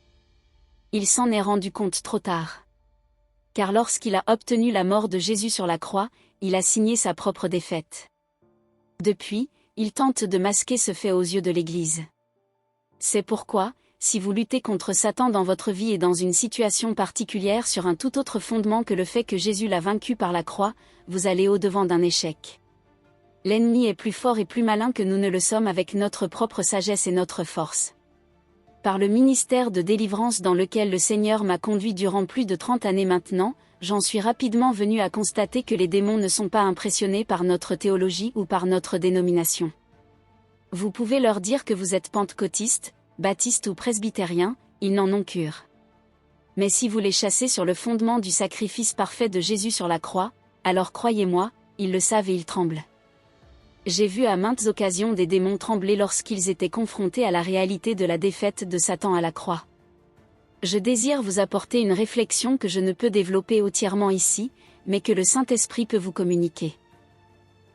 Speaker 1: Il s'en est rendu compte trop tard. Car lorsqu'il a obtenu la mort de Jésus sur la croix, il a signé sa propre défaite. Depuis, il tente de masquer ce fait aux yeux de l'Église. C'est pourquoi, si vous luttez contre Satan dans votre vie et dans une situation particulière sur un tout autre fondement que le fait que Jésus l'a vaincu par la croix, vous allez au-devant d'un échec. L'ennemi est plus fort et plus malin que nous ne le sommes avec notre propre sagesse et notre force. Par le ministère de délivrance dans lequel le Seigneur m'a conduit durant plus de 30 années maintenant, j'en suis rapidement venu à constater que les démons ne sont pas impressionnés par notre théologie ou par notre dénomination. Vous pouvez leur dire que vous êtes pentecôtiste, baptiste ou presbytérien, ils n'en ont cure. Mais si vous les chassez sur le fondement du sacrifice parfait de Jésus sur la croix, alors croyez-moi, ils le savent et ils tremblent. J'ai vu à maintes occasions des démons trembler lorsqu'ils étaient confrontés à la réalité de la défaite de Satan à la croix. Je désire vous apporter une réflexion que je ne peux développer entièrement ici, mais que le Saint-Esprit peut vous communiquer.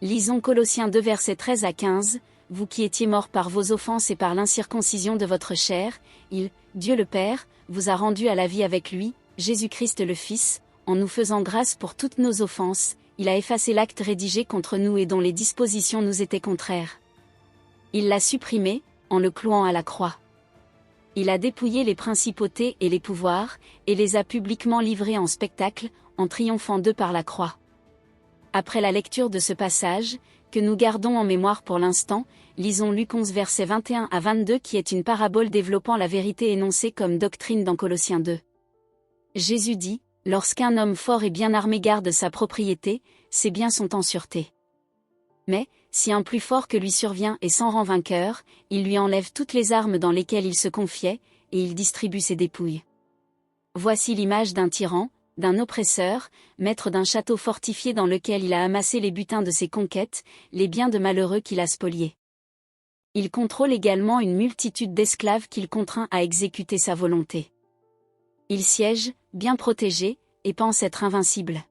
Speaker 1: Lisons Colossiens 2 versets 13 à 15, « Vous qui étiez morts par vos offenses et par l'incirconcision de votre chair, il, Dieu le Père, vous a rendus à la vie avec lui, Jésus-Christ le Fils, en nous faisant grâce pour toutes nos offenses, il a effacé l'acte rédigé contre nous et dont les dispositions nous étaient contraires. Il l'a supprimé, en le clouant à la croix. Il a dépouillé les principautés et les pouvoirs, et les a publiquement livrés en spectacle, en triomphant d'eux par la croix. » Après la lecture de ce passage, que nous gardons en mémoire pour l'instant, lisons Luc 11 versets 21 à 22 qui est une parabole développant la vérité énoncée comme doctrine dans Colossiens 2. Jésus dit, « Lorsqu'un homme fort et bien armé garde sa propriété, ses biens sont en sûreté. Mais, si un plus fort que lui survient et s'en rend vainqueur, il lui enlève toutes les armes dans lesquelles il se confiait, et il distribue ses dépouilles. » Voici l'image d'un tyran, d'un oppresseur, maître d'un château fortifié dans lequel il a amassé les butins de ses conquêtes, les biens de malheureux qu'il a spoliés. Il contrôle également une multitude d'esclaves qu'il contraint à exécuter sa volonté. Il siège, bien protégé, et pense être invincible.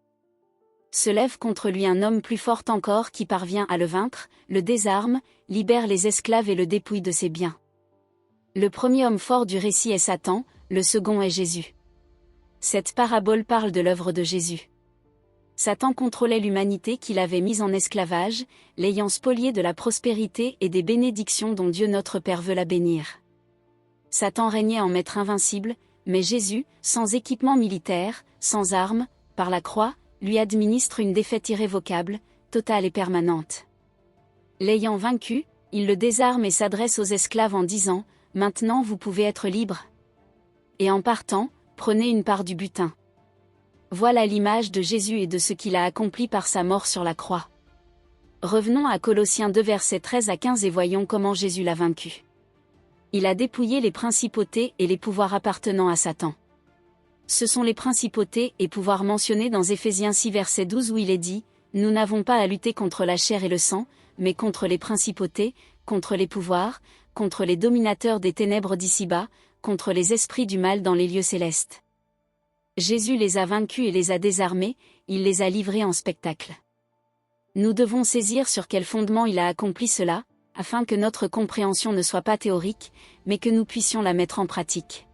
Speaker 1: Se lève contre lui un homme plus fort encore qui parvient à le vaincre, le désarme, libère les esclaves et le dépouille de ses biens. Le premier homme fort du récit est Satan, le second est Jésus. Cette parabole parle de l'œuvre de Jésus. Satan contrôlait l'humanité qu'il avait mise en esclavage, l'ayant spoliée de la prospérité et des bénédictions dont Dieu notre Père veut la bénir. Satan régnait en maître invincible, mais Jésus, sans équipement militaire, sans armes, par la croix, lui administre une défaite irrévocable, totale et permanente. L'ayant vaincu, il le désarme et s'adresse aux esclaves en disant « Maintenant vous pouvez être libres. Et en partant, prenez une part du butin. » Voilà l'image de Jésus et de ce qu'il a accompli par sa mort sur la croix. Revenons à Colossiens 2 versets 13 à 15 et voyons comment Jésus l'a vaincu. Il a dépouillé les principautés et les pouvoirs appartenant à Satan. Ce sont les principautés et pouvoirs mentionnés dans Éphésiens 6 verset 12 où il est dit « Nous n'avons pas à lutter contre la chair et le sang, mais contre les principautés, contre les pouvoirs, contre les dominateurs des ténèbres d'ici-bas, contre les esprits du mal dans les lieux célestes. » Jésus les a vaincus et les a désarmés, il les a livrés en spectacle. Nous devons saisir sur quel fondement il a accompli cela, afin que notre compréhension ne soit pas théorique, mais que nous puissions la mettre en pratique.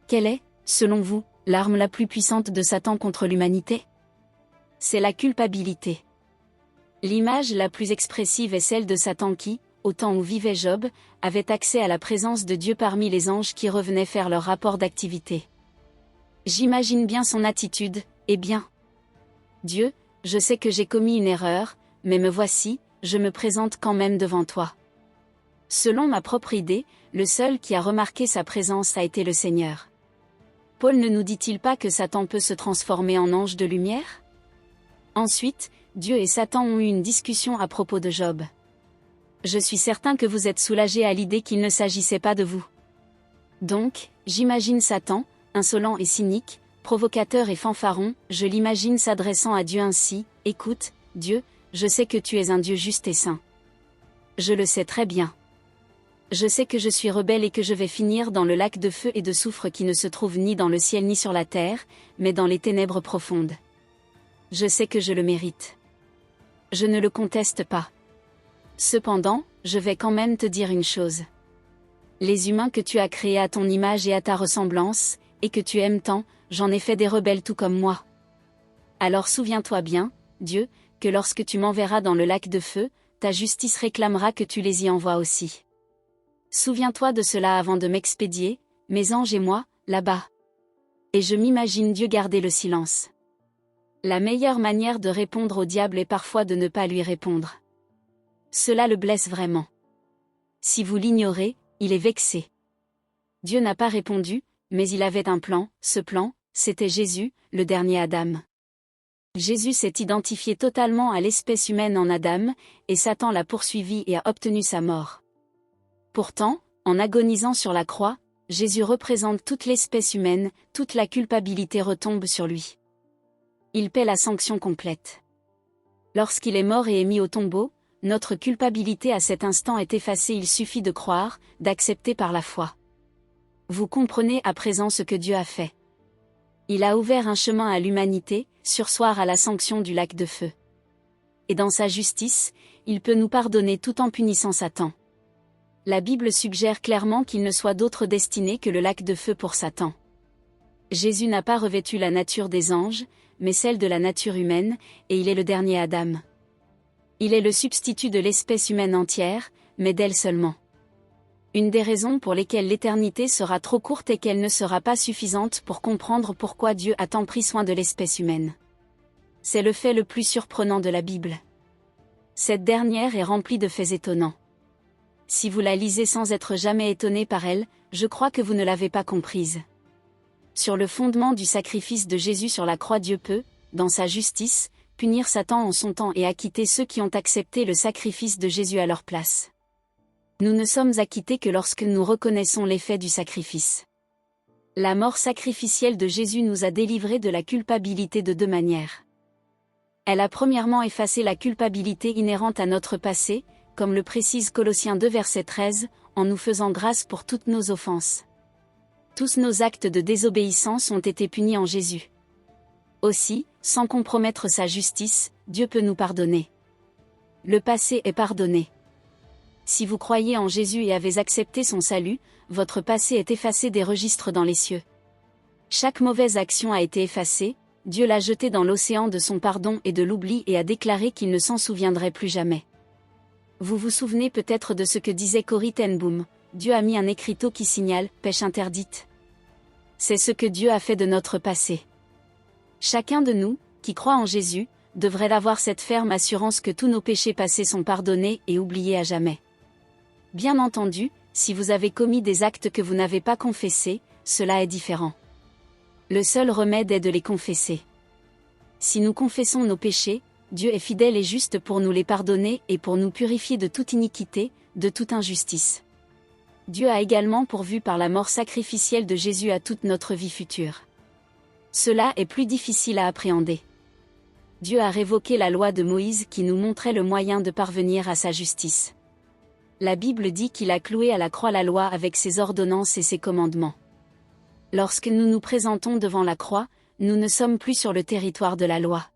Speaker 1: Quelle est, selon vous, l'arme la plus puissante de Satan contre l'humanité? C'est la culpabilité. L'image la plus expressive est celle de Satan qui, au temps où vivait Job, avait accès à la présence de Dieu parmi les anges qui revenaient faire leur rapport d'activité. J'imagine bien son attitude, eh bien. Dieu, je sais que j'ai commis une erreur, mais me voici, je me présente quand même devant toi. Selon ma propre idée, le seul qui a remarqué sa présence a été le Seigneur. Paul ne nous dit-il pas que Satan peut se transformer en ange de lumière? Ensuite, Dieu et Satan ont eu une discussion à propos de Job. Je suis certain que vous êtes soulagés à l'idée qu'il ne s'agissait pas de vous. Donc, j'imagine Satan, insolent et cynique, provocateur et fanfaron, je l'imagine s'adressant à Dieu ainsi, « Écoute, Dieu, je sais que tu es un Dieu juste et saint. Je le sais très bien. Je sais que je suis rebelle et que je vais finir dans le lac de feu et de soufre qui ne se trouve ni dans le ciel ni sur la terre, mais dans les ténèbres profondes. Je sais que je le mérite. Je ne le conteste pas. Cependant, je vais quand même te dire une chose. Les humains que tu as créés à ton image et à ta ressemblance, et que tu aimes tant, j'en ai fait des rebelles tout comme moi. Alors souviens-toi bien, Dieu, que lorsque tu m'enverras dans le lac de feu, ta justice réclamera que tu les y envoies aussi. Souviens-toi de cela avant de m'expédier, mes anges et moi, là-bas. Et je m'imagine Dieu garder le silence. La meilleure manière de répondre au diable est parfois de ne pas lui répondre. Cela le blesse vraiment. Si vous l'ignorez, il est vexé. Dieu n'a pas répondu, mais il avait un plan, ce plan, c'était Jésus, le dernier Adam. Jésus s'est identifié totalement à l'espèce humaine en Adam, et Satan l'a poursuivi et a obtenu sa mort. Pourtant, en agonisant sur la croix, Jésus représente toute l'espèce humaine, toute la culpabilité retombe sur lui. Il paie la sanction complète. Lorsqu'il est mort et est mis au tombeau, notre culpabilité à cet instant est effacée, il suffit de croire, d'accepter par la foi. Vous comprenez à présent ce que Dieu a fait. Il a ouvert un chemin à l'humanité, surseoir à la sanction du lac de feu. Et dans sa justice, il peut nous pardonner tout en punissant Satan. La Bible suggère clairement qu'il ne soit d'autre destinée que le lac de feu pour Satan. Jésus n'a pas revêtu la nature des anges, mais celle de la nature humaine, et il est le dernier Adam. Il est le substitut de l'espèce humaine entière, mais d'elle seulement. Une des raisons pour lesquelles l'éternité sera trop courte est qu'elle ne sera pas suffisante pour comprendre pourquoi Dieu a tant pris soin de l'espèce humaine. C'est le fait le plus surprenant de la Bible. Cette dernière est remplie de faits étonnants. Si vous la lisez sans être jamais étonné par elle, je crois que vous ne l'avez pas comprise. Sur le fondement du sacrifice de Jésus sur la croix, Dieu peut, dans sa justice, punir Satan en son temps et acquitter ceux qui ont accepté le sacrifice de Jésus à leur place. Nous ne sommes acquittés que lorsque nous reconnaissons l'effet du sacrifice. La mort sacrificielle de Jésus nous a délivrés de la culpabilité de deux manières. Elle a premièrement effacé la culpabilité inhérente à notre passé, comme le précise Colossiens 2 verset 13, en nous faisant grâce pour toutes nos offenses. Tous nos actes de désobéissance ont été punis en Jésus. Aussi, sans compromettre sa justice, Dieu peut nous pardonner. Le passé est pardonné. Si vous croyez en Jésus et avez accepté son salut, votre passé est effacé des registres dans les cieux. Chaque mauvaise action a été effacée, Dieu l'a jetée dans l'océan de son pardon et de l'oubli et a déclaré qu'il ne s'en souviendrait plus jamais. Vous vous souvenez peut-être de ce que disait Corrie ten Boom, Dieu a mis un écriteau qui signale « pêche interdite ». C'est ce que Dieu a fait de notre passé. Chacun de nous, qui croit en Jésus, devrait avoir cette ferme assurance que tous nos péchés passés sont pardonnés et oubliés à jamais. Bien entendu, si vous avez commis des actes que vous n'avez pas confessés, cela est différent. Le seul remède est de les confesser. Si nous confessons nos péchés, Dieu est fidèle et juste pour nous les pardonner et pour nous purifier de toute iniquité, de toute injustice. Dieu a également pourvu par la mort sacrificielle de Jésus à toute notre vie future. Cela est plus difficile à appréhender. Dieu a révoqué la loi de Moïse qui nous montrait le moyen de parvenir à sa justice. La Bible dit qu'il a cloué à la croix la loi avec ses ordonnances et ses commandements. Lorsque nous nous présentons devant la croix, nous ne sommes plus sur le territoire de la loi.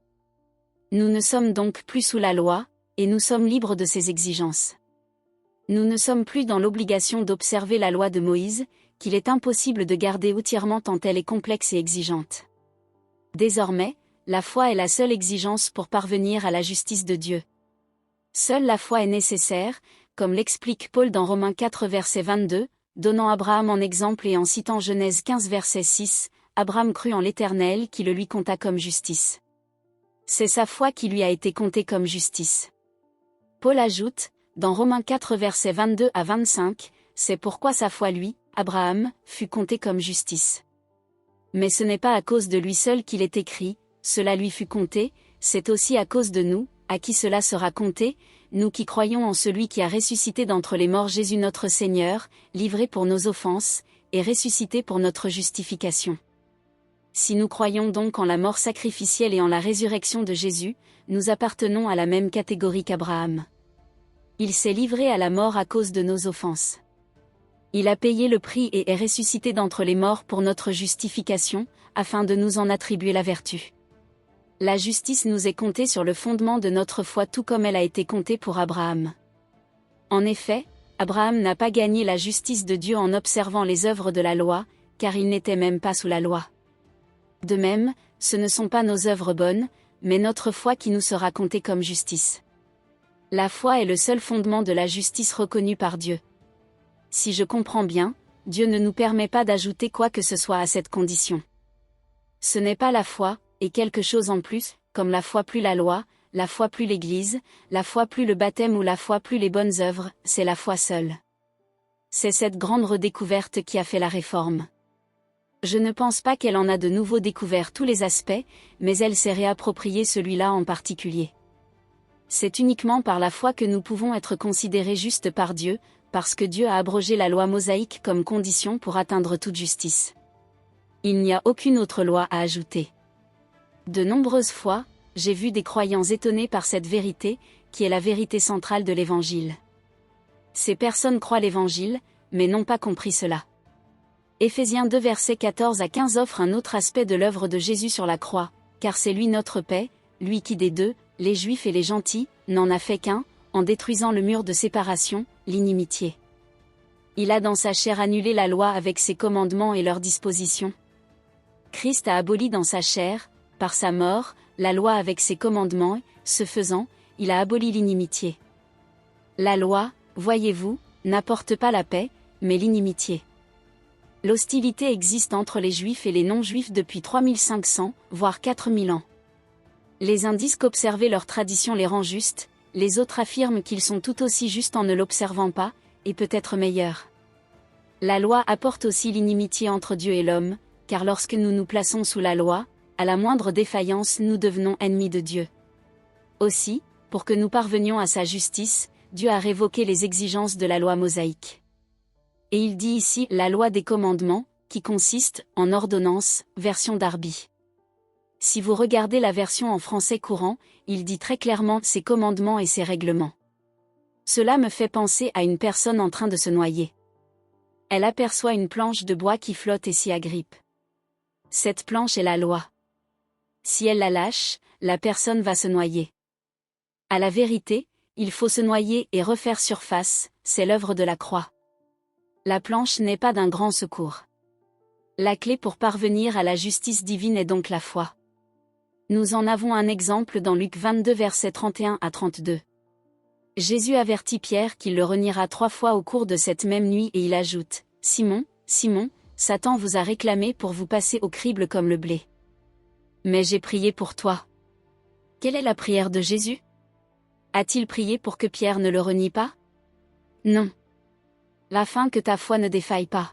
Speaker 1: Nous ne sommes donc plus sous la loi, et nous sommes libres de ses exigences. Nous ne sommes plus dans l'obligation d'observer la loi de Moïse, qu'il est impossible de garder entièrement tant elle est complexe et exigeante. Désormais, la foi est la seule exigence pour parvenir à la justice de Dieu. Seule la foi est nécessaire, comme l'explique Paul dans Romains 4 verset 22, donnant Abraham en exemple et en citant Genèse 15 verset 6, Abraham crut en l'Éternel qui le lui compta comme justice. C'est sa foi qui lui a été comptée comme justice. Paul ajoute, dans Romains 4 versets 22 à 25, c'est pourquoi sa foi lui, Abraham, fut comptée comme justice. Mais ce n'est pas à cause de lui seul qu'il est écrit, cela lui fut compté, c'est aussi à cause de nous, à qui cela sera compté, nous qui croyons en celui qui a ressuscité d'entre les morts Jésus notre Seigneur, livré pour nos offenses, et ressuscité pour notre justification. Si nous croyons donc en la mort sacrificielle et en la résurrection de Jésus, nous appartenons à la même catégorie qu'Abraham. Il s'est livré à la mort à cause de nos offenses. Il a payé le prix et est ressuscité d'entre les morts pour notre justification, afin de nous en attribuer la vertu. La justice nous est comptée sur le fondement de notre foi tout comme elle a été comptée pour Abraham. En effet, Abraham n'a pas gagné la justice de Dieu en observant les œuvres de la loi, car il n'était même pas sous la loi. De même, ce ne sont pas nos œuvres bonnes, mais notre foi qui nous sera comptée comme justice. La foi est le seul fondement de la justice reconnue par Dieu. Si je comprends bien, Dieu ne nous permet pas d'ajouter quoi que ce soit à cette condition. Ce n'est pas la foi, et quelque chose en plus, comme la foi plus la loi, la foi plus l'Église, la foi plus le baptême ou la foi plus les bonnes œuvres, c'est la foi seule. C'est cette grande redécouverte qui a fait la réforme. Je ne pense pas qu'elle en a de nouveau découvert tous les aspects, mais elle s'est réappropriée celui-là en particulier. C'est uniquement par la foi que nous pouvons être considérés justes par Dieu, parce que Dieu a abrogé la loi mosaïque comme condition pour atteindre toute justice. Il n'y a aucune autre loi à ajouter. De nombreuses fois, j'ai vu des croyants étonnés par cette vérité, qui est la vérité centrale de l'Évangile. Ces personnes croient l'Évangile, mais n'ont pas compris cela. Éphésiens 2 versets 14 à 15 offre un autre aspect de l'œuvre de Jésus sur la croix, car c'est lui notre paix, lui qui des deux, les Juifs et les gentils, n'en a fait qu'un, en détruisant le mur de séparation, l'inimitié. Il a dans sa chair annulé la loi avec ses commandements et leurs dispositions. Christ a aboli dans sa chair, par sa mort, la loi avec ses commandements, ce faisant, il a aboli l'inimitié. La loi, voyez-vous, n'apporte pas la paix, mais l'inimitié. L'hostilité existe entre les Juifs et les non-Juifs depuis 3500, voire 4000 ans. Les uns disent qu'observer leur tradition les rend justes, les autres affirment qu'ils sont tout aussi justes en ne l'observant pas, et peut-être meilleurs. La loi apporte aussi l'inimitié entre Dieu et l'homme, car lorsque nous nous plaçons sous la loi, à la moindre défaillance nous devenons ennemis de Dieu. Aussi, pour que nous parvenions à sa justice, Dieu a révoqué les exigences de la loi mosaïque. Et il dit ici la loi des commandements, qui consiste en ordonnance, version Darby. Si vous regardez la version en français courant, il dit très clairement ses commandements et ses règlements. Cela me fait penser à une personne en train de se noyer. Elle aperçoit une planche de bois qui flotte et s'y agrippe. Cette planche est la loi. Si elle la lâche, la personne va se noyer. À la vérité, il faut se noyer et refaire surface, c'est l'œuvre de la croix. La planche n'est pas d'un grand secours. La clé pour parvenir à la justice divine est donc la foi. Nous en avons un exemple dans Luc 22 versets 31 à 32. Jésus avertit Pierre qu'il le reniera 3 fois au cours de cette même nuit et il ajoute, « Simon, Simon, Satan vous a réclamé pour vous passer au crible comme le blé. Mais j'ai prié pour toi. Quelle est la prière de Jésus? A-t-il prié pour que Pierre ne le renie pas? Non. Afin que ta foi ne défaille pas.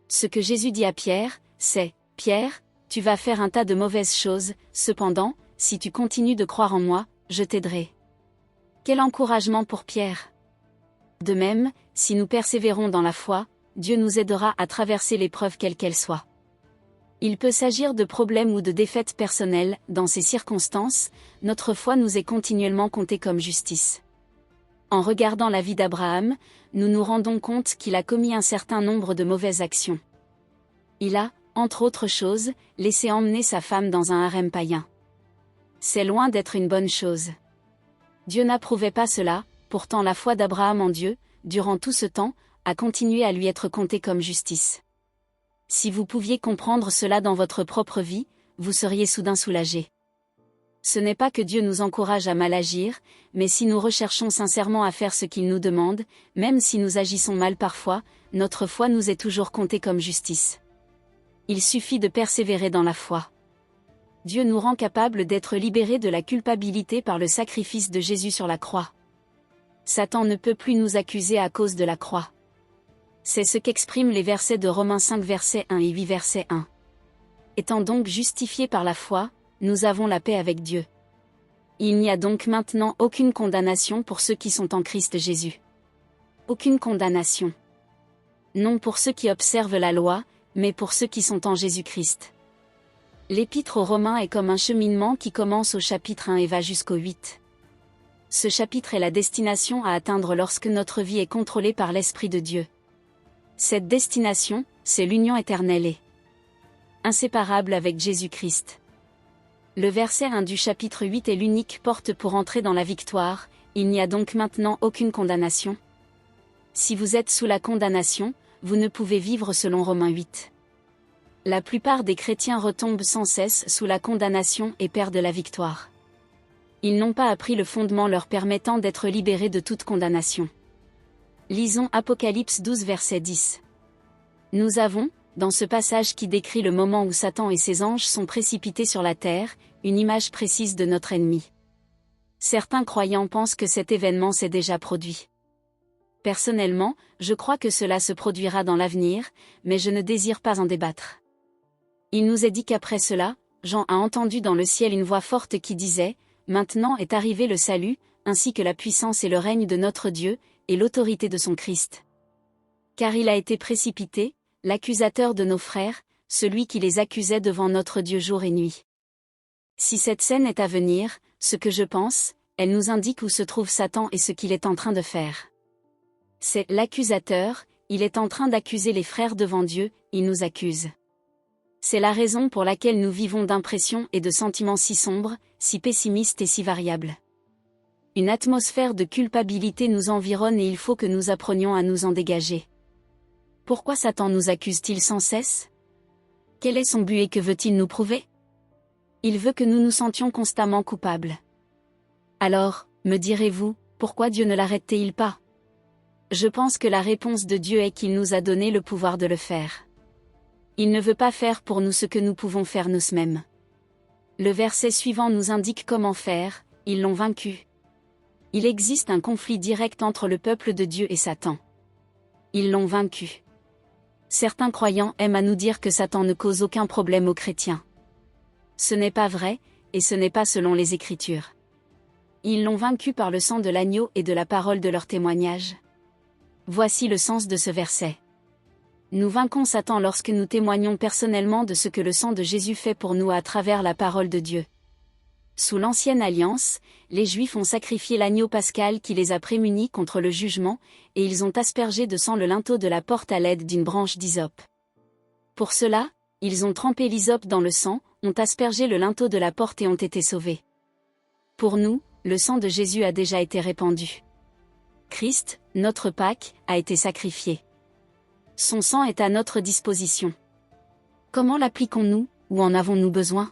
Speaker 1: Ce que Jésus dit à Pierre, c'est, Pierre, tu vas faire un tas de mauvaises choses, cependant, si tu continues de croire en moi, je t'aiderai. Quel encouragement pour Pierre! De même, si nous persévérons dans la foi, Dieu nous aidera à traverser l'épreuve quelle qu'elle soit. Il peut s'agir de problèmes ou de défaites personnelles, dans ces circonstances, notre foi nous est continuellement comptée comme justice. En regardant la vie d'Abraham, nous nous rendons compte qu'il a commis un certain nombre de mauvaises actions. Il a, entre autres choses, laissé emmener sa femme dans un harem païen. C'est loin d'être une bonne chose. Dieu n'approuvait pas cela, pourtant la foi d'Abraham en Dieu, durant tout ce temps, a continué à lui être comptée comme justice. Si vous pouviez comprendre cela dans votre propre vie, vous seriez soudain soulagé. Ce n'est pas que Dieu nous encourage à mal agir, mais si nous recherchons sincèrement à faire ce qu'il nous demande, même si nous agissons mal parfois, notre foi nous est toujours comptée comme justice. Il suffit de persévérer dans la foi. Dieu nous rend capables d'être libérés de la culpabilité par le sacrifice de Jésus sur la croix. Satan ne peut plus nous accuser à cause de la croix. C'est ce qu'expriment les versets de Romains 5 versets 1 et 8 verset 1. Étant donc justifiés par la foi, nous avons la paix avec Dieu. Il n'y a donc maintenant aucune condamnation pour ceux qui sont en Christ Jésus. Aucune condamnation. Non pour ceux qui observent la loi, mais pour ceux qui sont en Jésus-Christ. L'Épître aux Romains est comme un cheminement qui commence au chapitre 1 et va jusqu'au 8. Ce chapitre est la destination à atteindre lorsque notre vie est contrôlée par l'Esprit de Dieu. Cette destination, c'est l'union éternelle et inséparable avec Jésus-Christ. Le verset 1 du chapitre 8 est l'unique porte pour entrer dans la victoire, il n'y a donc maintenant aucune condamnation. Si vous êtes sous la condamnation, vous ne pouvez vivre selon Romains 8. La plupart des chrétiens retombent sans cesse sous la condamnation et perdent la victoire. Ils n'ont pas appris le fondement leur permettant d'être libérés de toute condamnation. Lisons Apocalypse 12 verset 10. Nous avons, dans ce passage qui décrit le moment où Satan et ses anges sont précipités sur la terre, une image précise de notre ennemi. Certains croyants pensent que cet événement s'est déjà produit. Personnellement, je crois que cela se produira dans l'avenir, mais je ne désire pas en débattre. Il nous est dit qu'après cela, Jean a entendu dans le ciel une voix forte qui disait, « Maintenant est arrivé le salut, ainsi que la puissance et le règne de notre Dieu, et l'autorité de son Christ. Car il a été précipité, l'accusateur de nos frères, celui qui les accusait devant notre Dieu jour et nuit. » Si cette scène est à venir, ce que je pense, elle nous indique où se trouve Satan et ce qu'il est en train de faire. C'est l'accusateur, il est en train d'accuser les frères devant Dieu, il nous accuse. C'est la raison pour laquelle nous vivons d'impressions et de sentiments si sombres, si pessimistes et si variables. Une atmosphère de culpabilité nous environne et il faut que nous apprenions à nous en dégager. Pourquoi Satan nous accuse-t-il sans cesse? Quel est son but et que veut-il nous prouver? Il veut que nous nous sentions constamment coupables. Alors, me direz-vous, pourquoi Dieu ne l'arrête-t-il pas? Je pense que la réponse de Dieu est qu'il nous a donné le pouvoir de le faire. Il ne veut pas faire pour nous ce que nous pouvons faire nous-mêmes. Le verset suivant nous indique comment faire, ils l'ont vaincu. Il existe un conflit direct entre le peuple de Dieu et Satan. Ils l'ont vaincu. Certains croyants aiment à nous dire que Satan ne cause aucun problème aux chrétiens. Ce n'est pas vrai, et ce n'est pas selon les Écritures. Ils l'ont vaincu par le sang de l'agneau et de la parole de leur témoignage. Voici le sens de ce verset. Nous vainquons Satan lorsque nous témoignons personnellement de ce que le sang de Jésus fait pour nous à travers la parole de Dieu. Sous l'Ancienne Alliance, les Juifs ont sacrifié l'agneau pascal qui les a prémunis contre le jugement, et ils ont aspergé de sang le linteau de la porte à l'aide d'une branche d'hysope. Pour cela, ils ont trempé l'hysope dans le sang, ont aspergé le linteau de la porte et ont été sauvés. Pour nous, le sang de Jésus a déjà été répandu. Christ, notre Pâque, a été sacrifié. Son sang est à notre disposition. Comment l'appliquons-nous, ou en avons-nous besoin?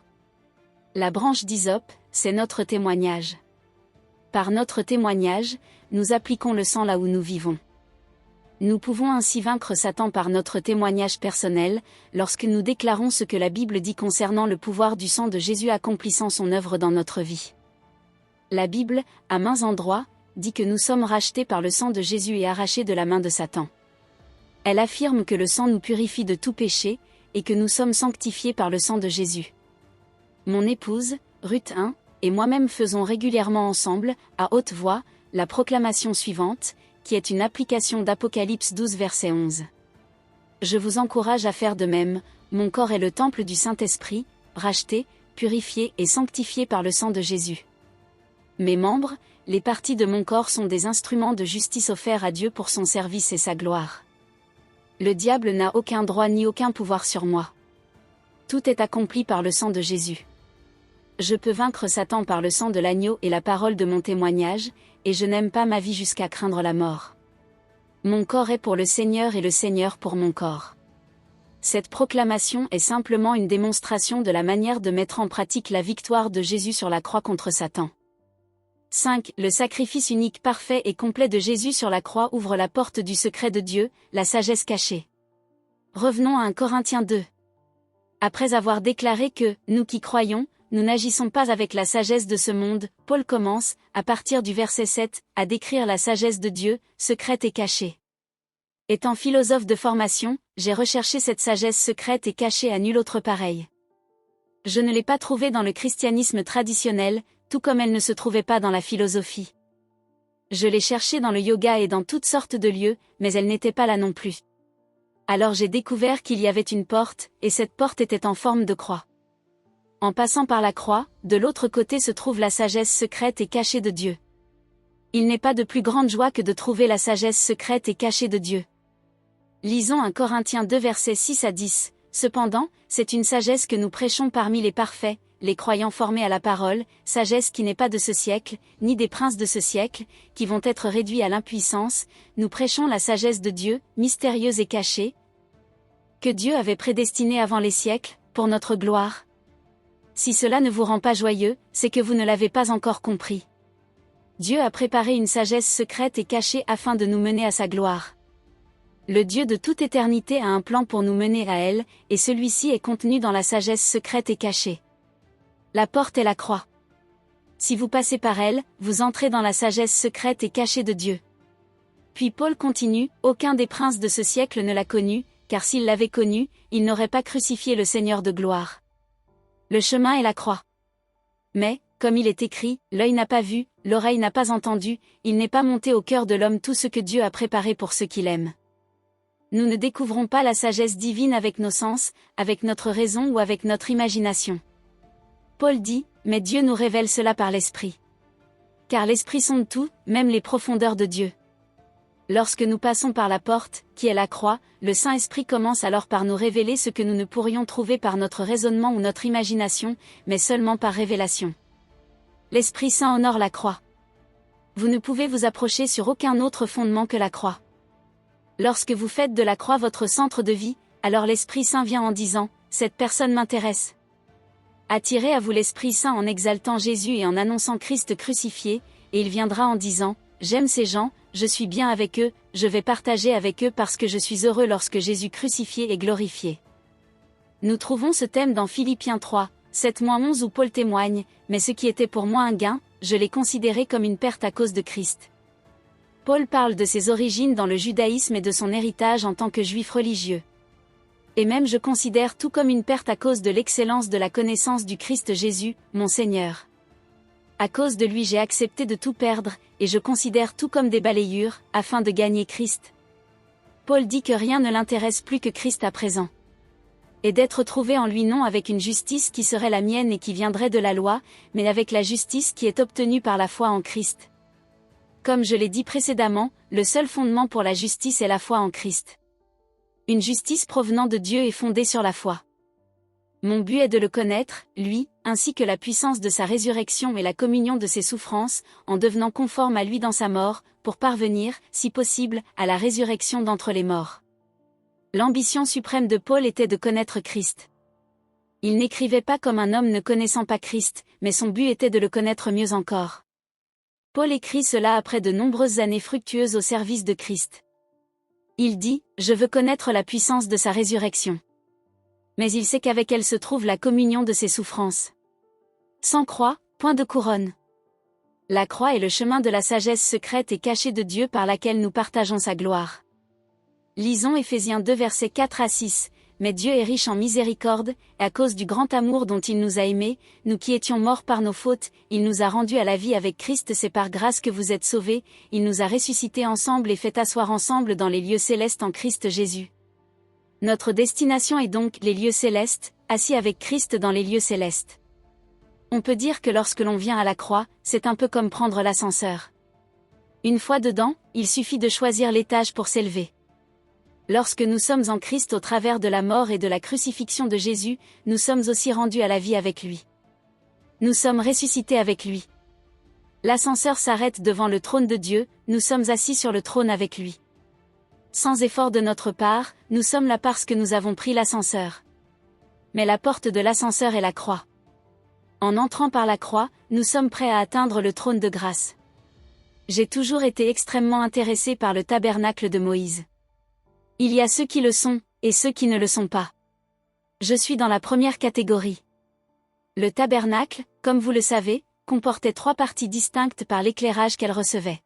Speaker 1: La branche d'hysope, c'est notre témoignage. Par notre témoignage, nous appliquons le sang là où nous vivons. Nous pouvons ainsi vaincre Satan par notre témoignage personnel, lorsque nous déclarons ce que la Bible dit concernant le pouvoir du sang de Jésus accomplissant son œuvre dans notre vie. La Bible, à maints endroits, dit que nous sommes rachetés par le sang de Jésus et arrachés de la main de Satan. Elle affirme que le sang nous purifie de tout péché, et que nous sommes sanctifiés par le sang de Jésus. Mon épouse, Ruth 1, et moi-même faisons régulièrement ensemble, à haute voix, la proclamation suivante, qui est une application d'Apocalypse 12 verset 11. Je vous encourage à faire de même, mon corps est le temple du Saint-Esprit, racheté, purifié et sanctifié par le sang de Jésus. Mes membres, les parties de mon corps sont des instruments de justice offerts à Dieu pour son service et sa gloire. Le diable n'a aucun droit ni aucun pouvoir sur moi. Tout est accompli par le sang de Jésus. Je peux vaincre Satan par le sang de l'agneau et la parole de mon témoignage, et je n'aime pas ma vie jusqu'à craindre la mort. Mon corps est pour le Seigneur et le Seigneur pour mon corps. Cette proclamation est simplement une démonstration de la manière de mettre en pratique la victoire de Jésus sur la croix contre Satan. 5. Le sacrifice unique parfait et complet de Jésus sur la croix ouvre la porte du secret de Dieu, la sagesse cachée. Revenons à 1 Corinthiens 2. Après avoir déclaré que, nous qui croyons, nous n'agissons pas avec la sagesse de ce monde, Paul commence, à partir du verset 7, à décrire la sagesse de Dieu, secrète et cachée. Étant philosophe de formation, j'ai recherché cette sagesse secrète et cachée à nulle autre pareille. Je ne l'ai pas trouvée dans le christianisme traditionnel, tout comme elle ne se trouvait pas dans la philosophie. Je l'ai cherchée dans le yoga et dans toutes sortes de lieux, mais elle n'était pas là non plus. Alors j'ai découvert qu'il y avait une porte, et cette porte était en forme de croix. En passant par la croix, de l'autre côté se trouve la sagesse secrète et cachée de Dieu. Il n'est pas de plus grande joie que de trouver la sagesse secrète et cachée de Dieu. Lisons 1 Corinthiens 2 versets 6 à 10. Cependant, c'est une sagesse que nous prêchons parmi les parfaits, les croyants formés à la parole, sagesse qui n'est pas de ce siècle, ni des princes de ce siècle, qui vont être réduits à l'impuissance. Nous prêchons la sagesse de Dieu, mystérieuse et cachée, que Dieu avait prédestinée avant les siècles, pour notre gloire. Si cela ne vous rend pas joyeux, c'est que vous ne l'avez pas encore compris. Dieu a préparé une sagesse secrète et cachée afin de nous mener à sa gloire. Le Dieu de toute éternité a un plan pour nous mener à elle, et celui-ci est contenu dans la sagesse secrète et cachée. La porte est la croix. Si vous passez par elle, vous entrez dans la sagesse secrète et cachée de Dieu. Puis Paul continue, aucun des princes de ce siècle ne l'a connu, car s'il l'avait connu, il n'aurait pas crucifié le Seigneur de gloire. Le chemin est la croix. Mais, comme il est écrit, l'œil n'a pas vu, l'oreille n'a pas entendu, il n'est pas monté au cœur de l'homme tout ce que Dieu a préparé pour ceux qui l'aiment. Nous ne découvrons pas la sagesse divine avec nos sens, avec notre raison ou avec notre imagination. Paul dit, mais Dieu nous révèle cela par l'Esprit. Car l'Esprit sonde tout, même les profondeurs de Dieu. Lorsque nous passons par la porte, qui est la croix, le Saint-Esprit commence alors par nous révéler ce que nous ne pourrions trouver par notre raisonnement ou notre imagination, mais seulement par révélation. L'Esprit Saint honore la croix. Vous ne pouvez vous approcher sur aucun autre fondement que la croix. Lorsque vous faites de la croix votre centre de vie, alors l'Esprit Saint vient en disant, « Cette personne m'intéresse ». Attirez à vous l'Esprit Saint en exaltant Jésus et en annonçant Christ crucifié, et il viendra en disant, « J'aime ces gens, je suis bien avec eux, je vais partager avec eux parce que je suis heureux lorsque Jésus crucifié est glorifié. » Nous trouvons ce thème dans Philippiens 3, 7-11 où Paul témoigne, « Mais ce qui était pour moi un gain, je l'ai considéré comme une perte à cause de Christ. » Paul parle de ses origines dans le judaïsme et de son héritage en tant que juif religieux. Et même je considère tout comme une perte à cause de l'excellence de la connaissance du Christ Jésus, mon Seigneur. À cause de lui j'ai accepté de tout perdre, et je considère tout comme des balayures, afin de gagner Christ. Paul dit que rien ne l'intéresse plus que Christ à présent. Et d'être trouvé en lui non avec une justice qui serait la mienne et qui viendrait de la loi, mais avec la justice qui est obtenue par la foi en Christ. Comme je l'ai dit précédemment, le seul fondement pour la justice est la foi en Christ. Une justice provenant de Dieu est fondée sur la foi. Mon but est de le connaître, lui, ainsi que la puissance de sa résurrection et la communion de ses souffrances, en devenant conforme à lui dans sa mort, pour parvenir, si possible, à la résurrection d'entre les morts. L'ambition suprême de Paul était de connaître Christ. Il n'écrivait pas comme un homme ne connaissant pas Christ, mais son but était de le connaître mieux encore. Paul écrit cela après de nombreuses années fructueuses au service de Christ. Il dit, je veux connaître la puissance de sa résurrection. Mais il sait qu'avec elle se trouve la communion de ses souffrances. Sans croix, point de couronne. La croix est le chemin de la sagesse secrète et cachée de Dieu par laquelle nous partageons sa gloire. Lisons Éphésiens 2 versets 4 à 6. Mais Dieu est riche en miséricorde, et à cause du grand amour dont il nous a aimés, nous qui étions morts par nos fautes, il nous a rendus à la vie avec Christ. C'est par grâce que vous êtes sauvés, il nous a ressuscités ensemble et fait asseoir ensemble dans les lieux célestes en Christ Jésus. Notre destination est donc les lieux célestes, assis avec Christ dans les lieux célestes. On peut dire que lorsque l'on vient à la croix, c'est un peu comme prendre l'ascenseur. Une fois dedans, il suffit de choisir l'étage pour s'élever. Lorsque nous sommes en Christ au travers de la mort et de la crucifixion de Jésus, nous sommes aussi rendus à la vie avec lui. Nous sommes ressuscités avec lui. L'ascenseur s'arrête devant le trône de Dieu, nous sommes assis sur le trône avec lui. Sans effort de notre part, nous sommes là parce que nous avons pris l'ascenseur. Mais la porte de l'ascenseur est la croix. En entrant par la croix, nous sommes prêts à atteindre le trône de grâce. J'ai toujours été extrêmement intéressé par le tabernacle de Moïse. Il y a ceux qui le sont, et ceux qui ne le sont pas. Je suis dans la première catégorie. Le tabernacle, comme vous le savez, comportait 3 parties distinctes par l'éclairage qu'elle recevait.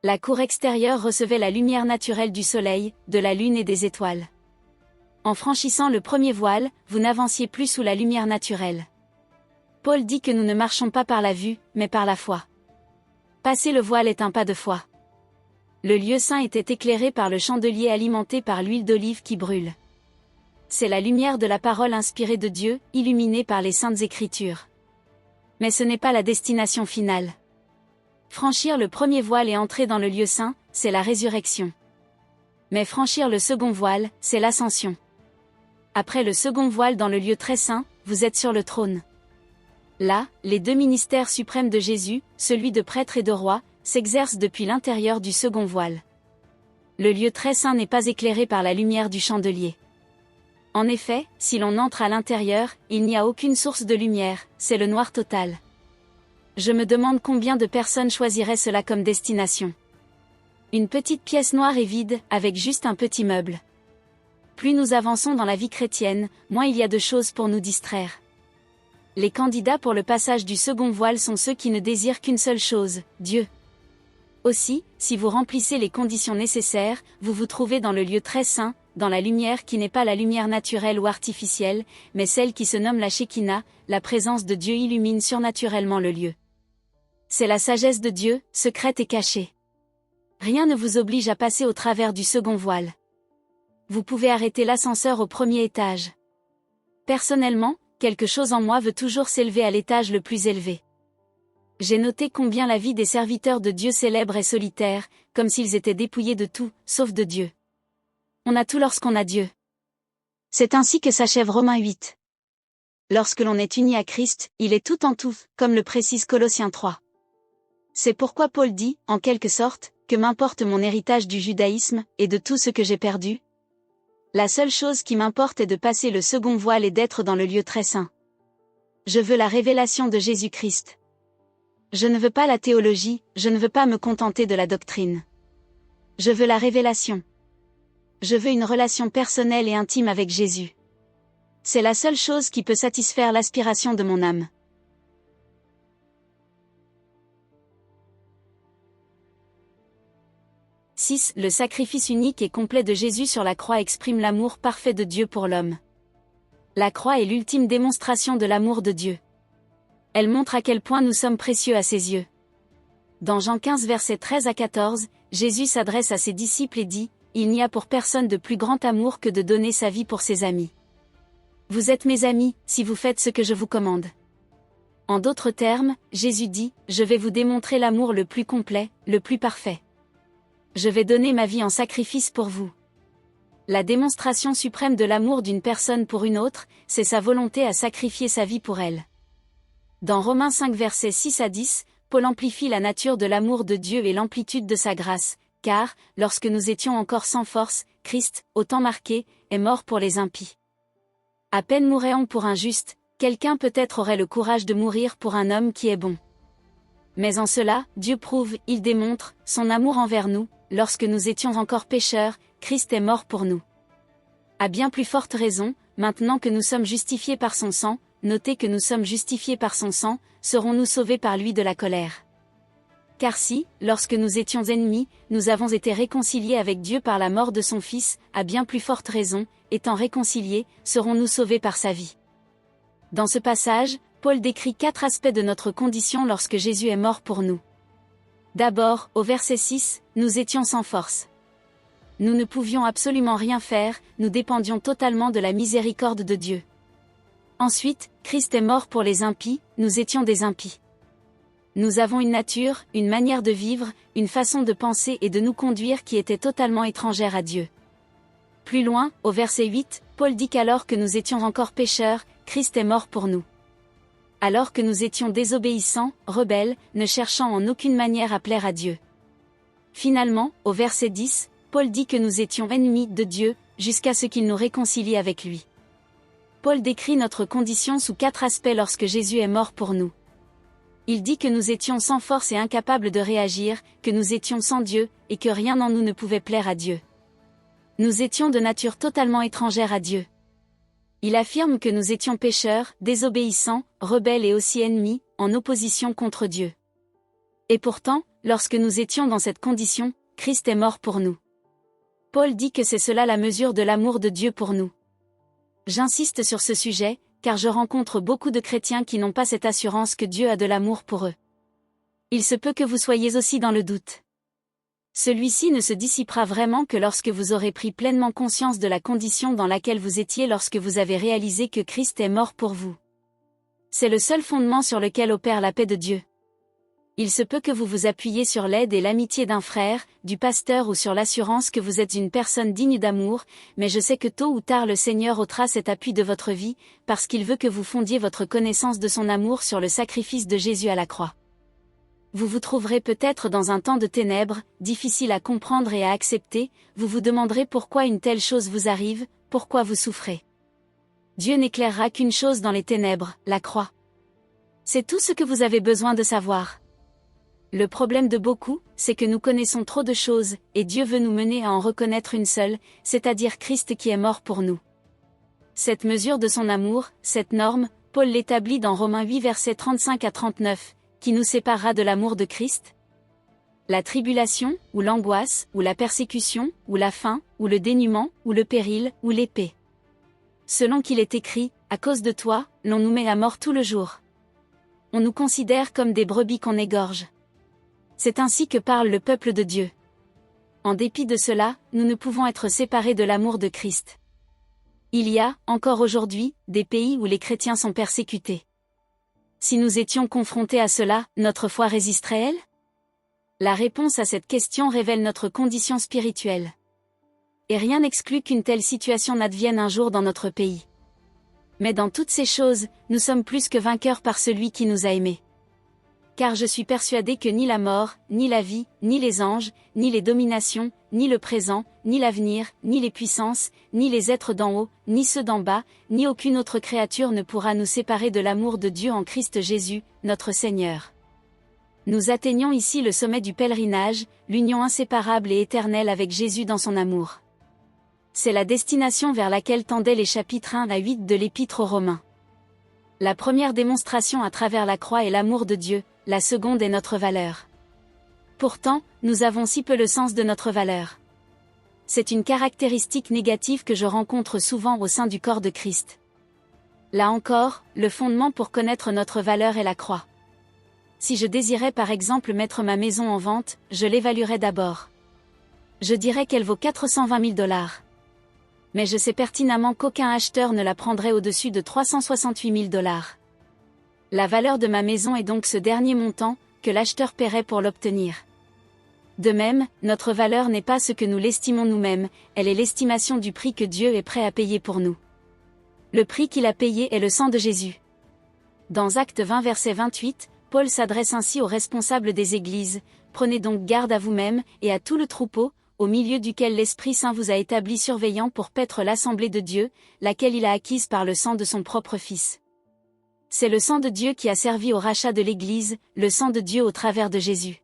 Speaker 1: La cour extérieure recevait la lumière naturelle du soleil, de la lune et des étoiles. En franchissant le premier voile, vous n'avanciez plus sous la lumière naturelle. Paul dit que nous ne marchons pas par la vue, mais par la foi. Passer le voile est un pas de foi. Le lieu saint était éclairé par le chandelier alimenté par l'huile d'olive qui brûle. C'est la lumière de la parole inspirée de Dieu, illuminée par les saintes écritures. Mais ce n'est pas la destination finale. Franchir le premier voile et entrer dans le lieu saint, c'est la résurrection. Mais franchir le second voile, c'est l'ascension. Après le second voile dans le lieu très saint, vous êtes sur le trône. Là, les 2 ministères suprêmes de Jésus, celui de prêtre et de roi, s'exercent depuis l'intérieur du second voile. Le lieu très saint n'est pas éclairé par la lumière du chandelier. En effet, si l'on entre à l'intérieur, il n'y a aucune source de lumière, c'est le noir total. Je me demande combien de personnes choisiraient cela comme destination. Une petite pièce noire et vide, avec juste un petit meuble. Plus nous avançons dans la vie chrétienne, moins il y a de choses pour nous distraire. Les candidats pour le passage du second voile sont ceux qui ne désirent qu'une seule chose, Dieu. Aussi, si vous remplissez les conditions nécessaires, vous vous trouvez dans le lieu très saint, dans la lumière qui n'est pas la lumière naturelle ou artificielle, mais celle qui se nomme la Shekinah, la présence de Dieu illumine surnaturellement le lieu. C'est la sagesse de Dieu, secrète et cachée. Rien ne vous oblige à passer au travers du second voile. Vous pouvez arrêter l'ascenseur au premier étage. Personnellement, quelque chose en moi veut toujours s'élever à l'étage le plus élevé. J'ai noté combien la vie des serviteurs de Dieu célèbre est solitaire, comme s'ils étaient dépouillés de tout, sauf de Dieu. On a tout lorsqu'on a Dieu. C'est ainsi que s'achève Romains 8. Lorsque l'on est uni à Christ, il est tout en tout, comme le précise Colossiens 3. C'est pourquoi Paul dit, en quelque sorte, que m'importe mon héritage du judaïsme, et de tout ce que j'ai perdu. La seule chose qui m'importe est de passer le second voile et d'être dans le lieu très saint. Je veux la révélation de Jésus-Christ. Je ne veux pas la théologie, je ne veux pas me contenter de la doctrine. Je veux la révélation. Je veux une relation personnelle et intime avec Jésus. C'est la seule chose qui peut satisfaire l'aspiration de mon âme. « 6. Le sacrifice unique et complet de Jésus sur la croix exprime l'amour parfait de Dieu pour l'homme. La croix est l'ultime démonstration de l'amour de Dieu. Elle montre à quel point nous sommes précieux à ses yeux. Dans Jean 15 versets 13 à 14, Jésus s'adresse à ses disciples et dit, « Il n'y a pour personne de plus grand amour que de donner sa vie pour ses amis. Vous êtes mes amis, si vous faites ce que je vous commande. » En d'autres termes, Jésus dit, « Je vais vous démontrer l'amour le plus complet, le plus parfait. Je vais donner ma vie en sacrifice pour vous. » La démonstration suprême de l'amour d'une personne pour une autre, c'est sa volonté à sacrifier sa vie pour elle. Dans Romains 5 versets 6 à 10, Paul amplifie la nature de l'amour de Dieu et l'amplitude de sa grâce, car, lorsque nous étions encore sans force, Christ, au temps marqué, est mort pour les impies. À peine mourrait-on pour un juste, quelqu'un peut-être aurait le courage de mourir pour un homme qui est bon. Mais en cela, Dieu prouve, il démontre, son amour envers nous, lorsque nous étions encore pécheurs, Christ est mort pour nous. À bien plus forte raison, maintenant que nous sommes justifiés par son sang, notez que nous sommes justifiés par son sang, serons-nous sauvés par lui de la colère. Car si, lorsque nous étions ennemis, nous avons été réconciliés avec Dieu par la mort de son Fils, à bien plus forte raison, étant réconciliés, serons-nous sauvés par sa vie. Dans ce passage, Paul décrit 4 aspects de notre condition lorsque Jésus est mort pour nous. D'abord, au verset 6, nous étions sans force. Nous ne pouvions absolument rien faire, nous dépendions totalement de la miséricorde de Dieu. Ensuite, Christ est mort pour les impies, nous étions des impies. Nous avons une nature, une manière de vivre, une façon de penser et de nous conduire qui était totalement étrangère à Dieu. Plus loin, au verset 8, Paul dit qu'alors que nous étions encore pécheurs, Christ est mort pour nous. Alors que nous étions désobéissants, rebelles, ne cherchant en aucune manière à plaire à Dieu. Finalement, au verset 10, Paul dit que nous étions ennemis de Dieu, jusqu'à ce qu'il nous réconcilie avec lui. Paul décrit notre condition sous 4 aspects lorsque Jésus est mort pour nous. Il dit que nous étions sans force et incapables de réagir, que nous étions sans Dieu, et que rien en nous ne pouvait plaire à Dieu. Nous étions de nature totalement étrangère à Dieu. Il affirme que nous étions pécheurs, désobéissants, rebelles et aussi ennemis, en opposition contre Dieu. Et pourtant, lorsque nous étions dans cette condition, Christ est mort pour nous. Paul dit que c'est cela la mesure de l'amour de Dieu pour nous. J'insiste sur ce sujet, car je rencontre beaucoup de chrétiens qui n'ont pas cette assurance que Dieu a de l'amour pour eux. Il se peut que vous soyez aussi dans le doute. Celui-ci ne se dissipera vraiment que lorsque vous aurez pris pleinement conscience de la condition dans laquelle vous étiez lorsque vous avez réalisé que Christ est mort pour vous. C'est le seul fondement sur lequel opère la paix de Dieu. Il se peut que vous vous appuyiez sur l'aide et l'amitié d'un frère, du pasteur ou sur l'assurance que vous êtes une personne digne d'amour, mais je sais que tôt ou tard le Seigneur ôtera cet appui de votre vie, parce qu'il veut que vous fondiez votre connaissance de son amour sur le sacrifice de Jésus à la croix. Vous vous trouverez peut-être dans un temps de ténèbres, difficile à comprendre et à accepter, vous vous demanderez pourquoi une telle chose vous arrive, pourquoi vous souffrez. Dieu n'éclairera qu'une chose dans les ténèbres, la croix. C'est tout ce que vous avez besoin de savoir. Le problème de beaucoup, c'est que nous connaissons trop de choses, et Dieu veut nous mener à en reconnaître une seule, c'est-à-dire Christ qui est mort pour nous. Cette mesure de son amour, cette norme, Paul l'établit dans Romains 8 versets 35 à 39, qui nous séparera de l'amour de Christ? La tribulation, ou l'angoisse, ou la persécution, ou la faim, ou le dénuement, ou le péril, ou l'épée. Selon qu'il est écrit, à cause de toi, l'on nous met à mort tout le jour. On nous considère comme des brebis qu'on égorge. C'est ainsi que parle le peuple de Dieu. En dépit de cela, nous ne pouvons être séparés de l'amour de Christ. Il y a, encore aujourd'hui, des pays où les chrétiens sont persécutés. Si nous étions confrontés à cela, notre foi résisterait-elle? La réponse à cette question révèle notre condition spirituelle. Et rien n'exclut qu'une telle situation n'advienne un jour dans notre pays. Mais dans toutes ces choses, nous sommes plus que vainqueurs par celui qui nous a aimés. Car je suis persuadé que ni la mort, ni la vie, ni les anges, ni les dominations, ni le présent, ni l'avenir, ni les puissances, ni les êtres d'en haut, ni ceux d'en bas, ni aucune autre créature ne pourra nous séparer de l'amour de Dieu en Christ Jésus, notre Seigneur. Nous atteignons ici le sommet du pèlerinage, l'union inséparable et éternelle avec Jésus dans son amour. C'est la destination vers laquelle tendaient les chapitres 1 à 8 de l'Épître aux Romains. La première démonstration à travers la croix est l'amour de Dieu, la seconde est notre valeur. Pourtant, nous avons si peu le sens de notre valeur. C'est une caractéristique négative que je rencontre souvent au sein du corps de Christ. Là encore, le fondement pour connaître notre valeur est la croix. Si je désirais par exemple mettre ma maison en vente, je l'évaluerais d'abord. Je dirais qu'elle vaut 420 000 $. Mais je sais pertinemment qu'aucun acheteur ne la prendrait au-dessus de 368 000 $. La valeur de ma maison est donc ce dernier montant, que l'acheteur paierait pour l'obtenir. De même, notre valeur n'est pas ce que nous l'estimons nous-mêmes, elle est l'estimation du prix que Dieu est prêt à payer pour nous. Le prix qu'il a payé est le sang de Jésus. Dans Actes 20 verset 28, Paul s'adresse ainsi aux responsables des églises, « Prenez donc garde à vous-même, et à tout le troupeau, au milieu duquel l'Esprit Saint vous a établi surveillant pour paître l'assemblée de Dieu, laquelle il a acquise par le sang de son propre Fils. » C'est le sang de Dieu qui a servi au rachat de l'Église, le sang de Dieu au travers de Jésus.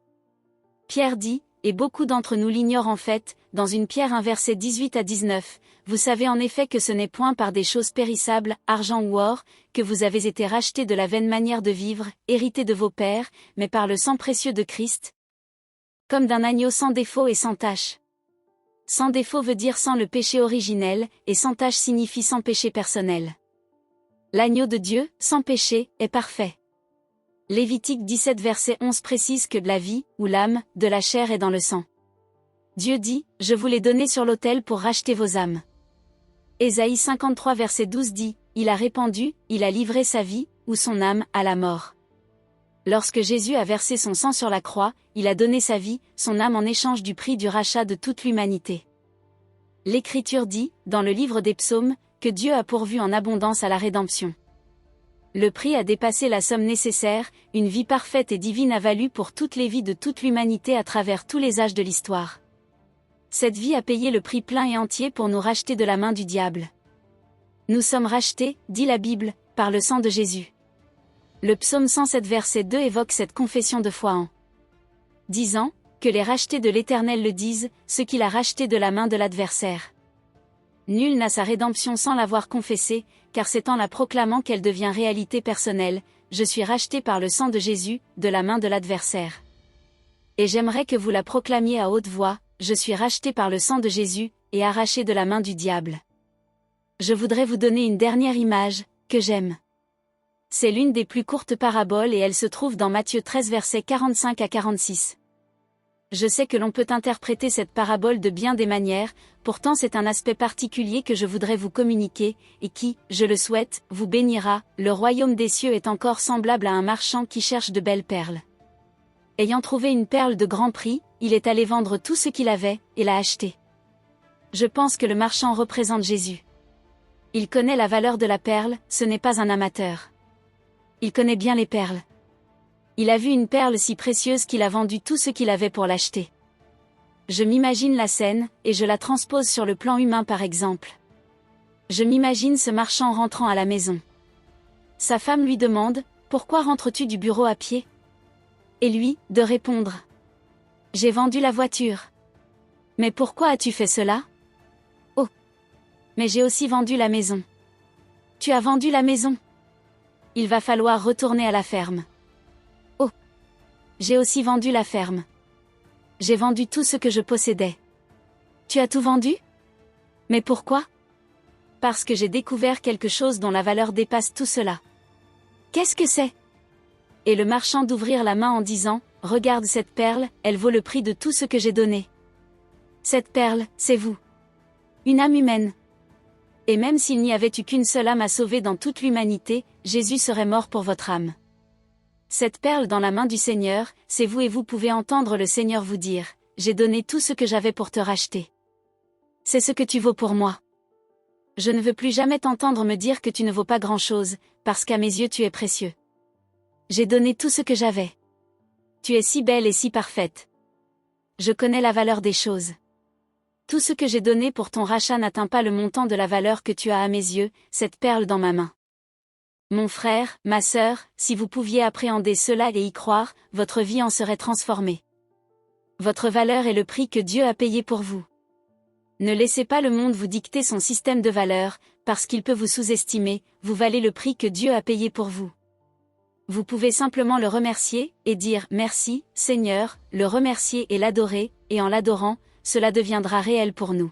Speaker 1: Pierre dit, et beaucoup d'entre nous l'ignorent en fait, dans une Pierre 1 verset 18 à 19, vous savez en effet que ce n'est point par des choses périssables, argent ou or, que vous avez été rachetés de la vaine manière de vivre, héritée de vos pères, mais par le sang précieux de Christ, comme d'un agneau sans défaut et sans tache. Sans défaut veut dire sans le péché originel, et sans tache signifie sans péché personnel. L'agneau de Dieu, sans péché, est parfait. Lévitique 17 verset 11 précise que de la vie, ou l'âme, de la chair est dans le sang. Dieu dit, je vous l'ai donné sur l'autel pour racheter vos âmes. Ésaïe 53 verset 12 dit, il a répandu, il a livré sa vie, ou son âme, à la mort. Lorsque Jésus a versé son sang sur la croix, il a donné sa vie, son âme en échange du prix du rachat de toute l'humanité. L'Écriture dit, dans le livre des Psaumes, que Dieu a pourvu en abondance à la rédemption. Le prix a dépassé la somme nécessaire, une vie parfaite et divine a valu pour toutes les vies de toute l'humanité à travers tous les âges de l'histoire. Cette vie a payé le prix plein et entier pour nous racheter de la main du diable. Nous sommes rachetés, dit la Bible, par le sang de Jésus. Le psaume 107 verset 2 évoque cette confession de foi en disant, que les rachetés de l'Éternel le disent, ceux qu'il a rachetés de la main de l'adversaire. Nul n'a sa rédemption sans l'avoir confessée, car c'est en la proclamant qu'elle devient réalité personnelle, je suis racheté par le sang de Jésus, de la main de l'adversaire. Et j'aimerais que vous la proclamiez à haute voix, je suis racheté par le sang de Jésus, et arraché de la main du diable. Je voudrais vous donner une dernière image, que j'aime. C'est l'une des plus courtes paraboles et elle se trouve dans Matthieu 13 versets 45 à 46. Je sais que l'on peut interpréter cette parabole de bien des manières, pourtant c'est un aspect particulier que je voudrais vous communiquer, et qui, je le souhaite, vous bénira. Le royaume des cieux est encore semblable à un marchand qui cherche de belles perles. Ayant trouvé une perle de grand prix, il est allé vendre tout ce qu'il avait, et l'a achetée. Je pense que le marchand représente Jésus. Il connaît la valeur de la perle, ce n'est pas un amateur. Il connaît bien les perles. Il a vu une perle si précieuse qu'il a vendu tout ce qu'il avait pour l'acheter. Je m'imagine la scène, et je la transpose sur le plan humain par exemple. Je m'imagine ce marchand rentrant à la maison. Sa femme lui demande, « Pourquoi rentres-tu du bureau à pied ?» Et lui, de répondre, « J'ai vendu la voiture. »« Mais pourquoi as-tu fait cela ?»« Oh. Mais j'ai aussi vendu la maison. »« Tu as vendu la maison ? Il va falloir retourner à la ferme. » J'ai aussi vendu la ferme. J'ai vendu tout ce que je possédais. Tu as tout vendu ? Mais pourquoi ? Parce que j'ai découvert quelque chose dont la valeur dépasse tout cela. Qu'est-ce que c'est ? Et le marchand d'ouvrir la main en disant, « Regarde cette perle, elle vaut le prix de tout ce que j'ai donné. » Cette perle, c'est vous. Une âme humaine. Et même s'il n'y avait eu qu'une seule âme à sauver dans toute l'humanité, Jésus serait mort pour votre âme. Cette perle dans la main du Seigneur, c'est vous et vous pouvez entendre le Seigneur vous dire, « J'ai donné tout ce que j'avais pour te racheter. C'est ce que tu vaux pour moi. Je ne veux plus jamais t'entendre me dire que tu ne vaux pas grand-chose, parce qu'à mes yeux tu es précieux. J'ai donné tout ce que j'avais. Tu es si belle et si parfaite. Je connais la valeur des choses. Tout ce que j'ai donné pour ton rachat n'atteint pas le montant de la valeur que tu as à mes yeux, cette perle dans ma main. » Mon frère, ma sœur, si vous pouviez appréhender cela et y croire, votre vie en serait transformée. Votre valeur est le prix que Dieu a payé pour vous. Ne laissez pas le monde vous dicter son système de valeurs, parce qu'il peut vous sous-estimer, vous valez le prix que Dieu a payé pour vous. Vous pouvez simplement le remercier, et dire « Merci, Seigneur », le remercier et l'adorer, et en l'adorant, cela deviendra réel pour nous.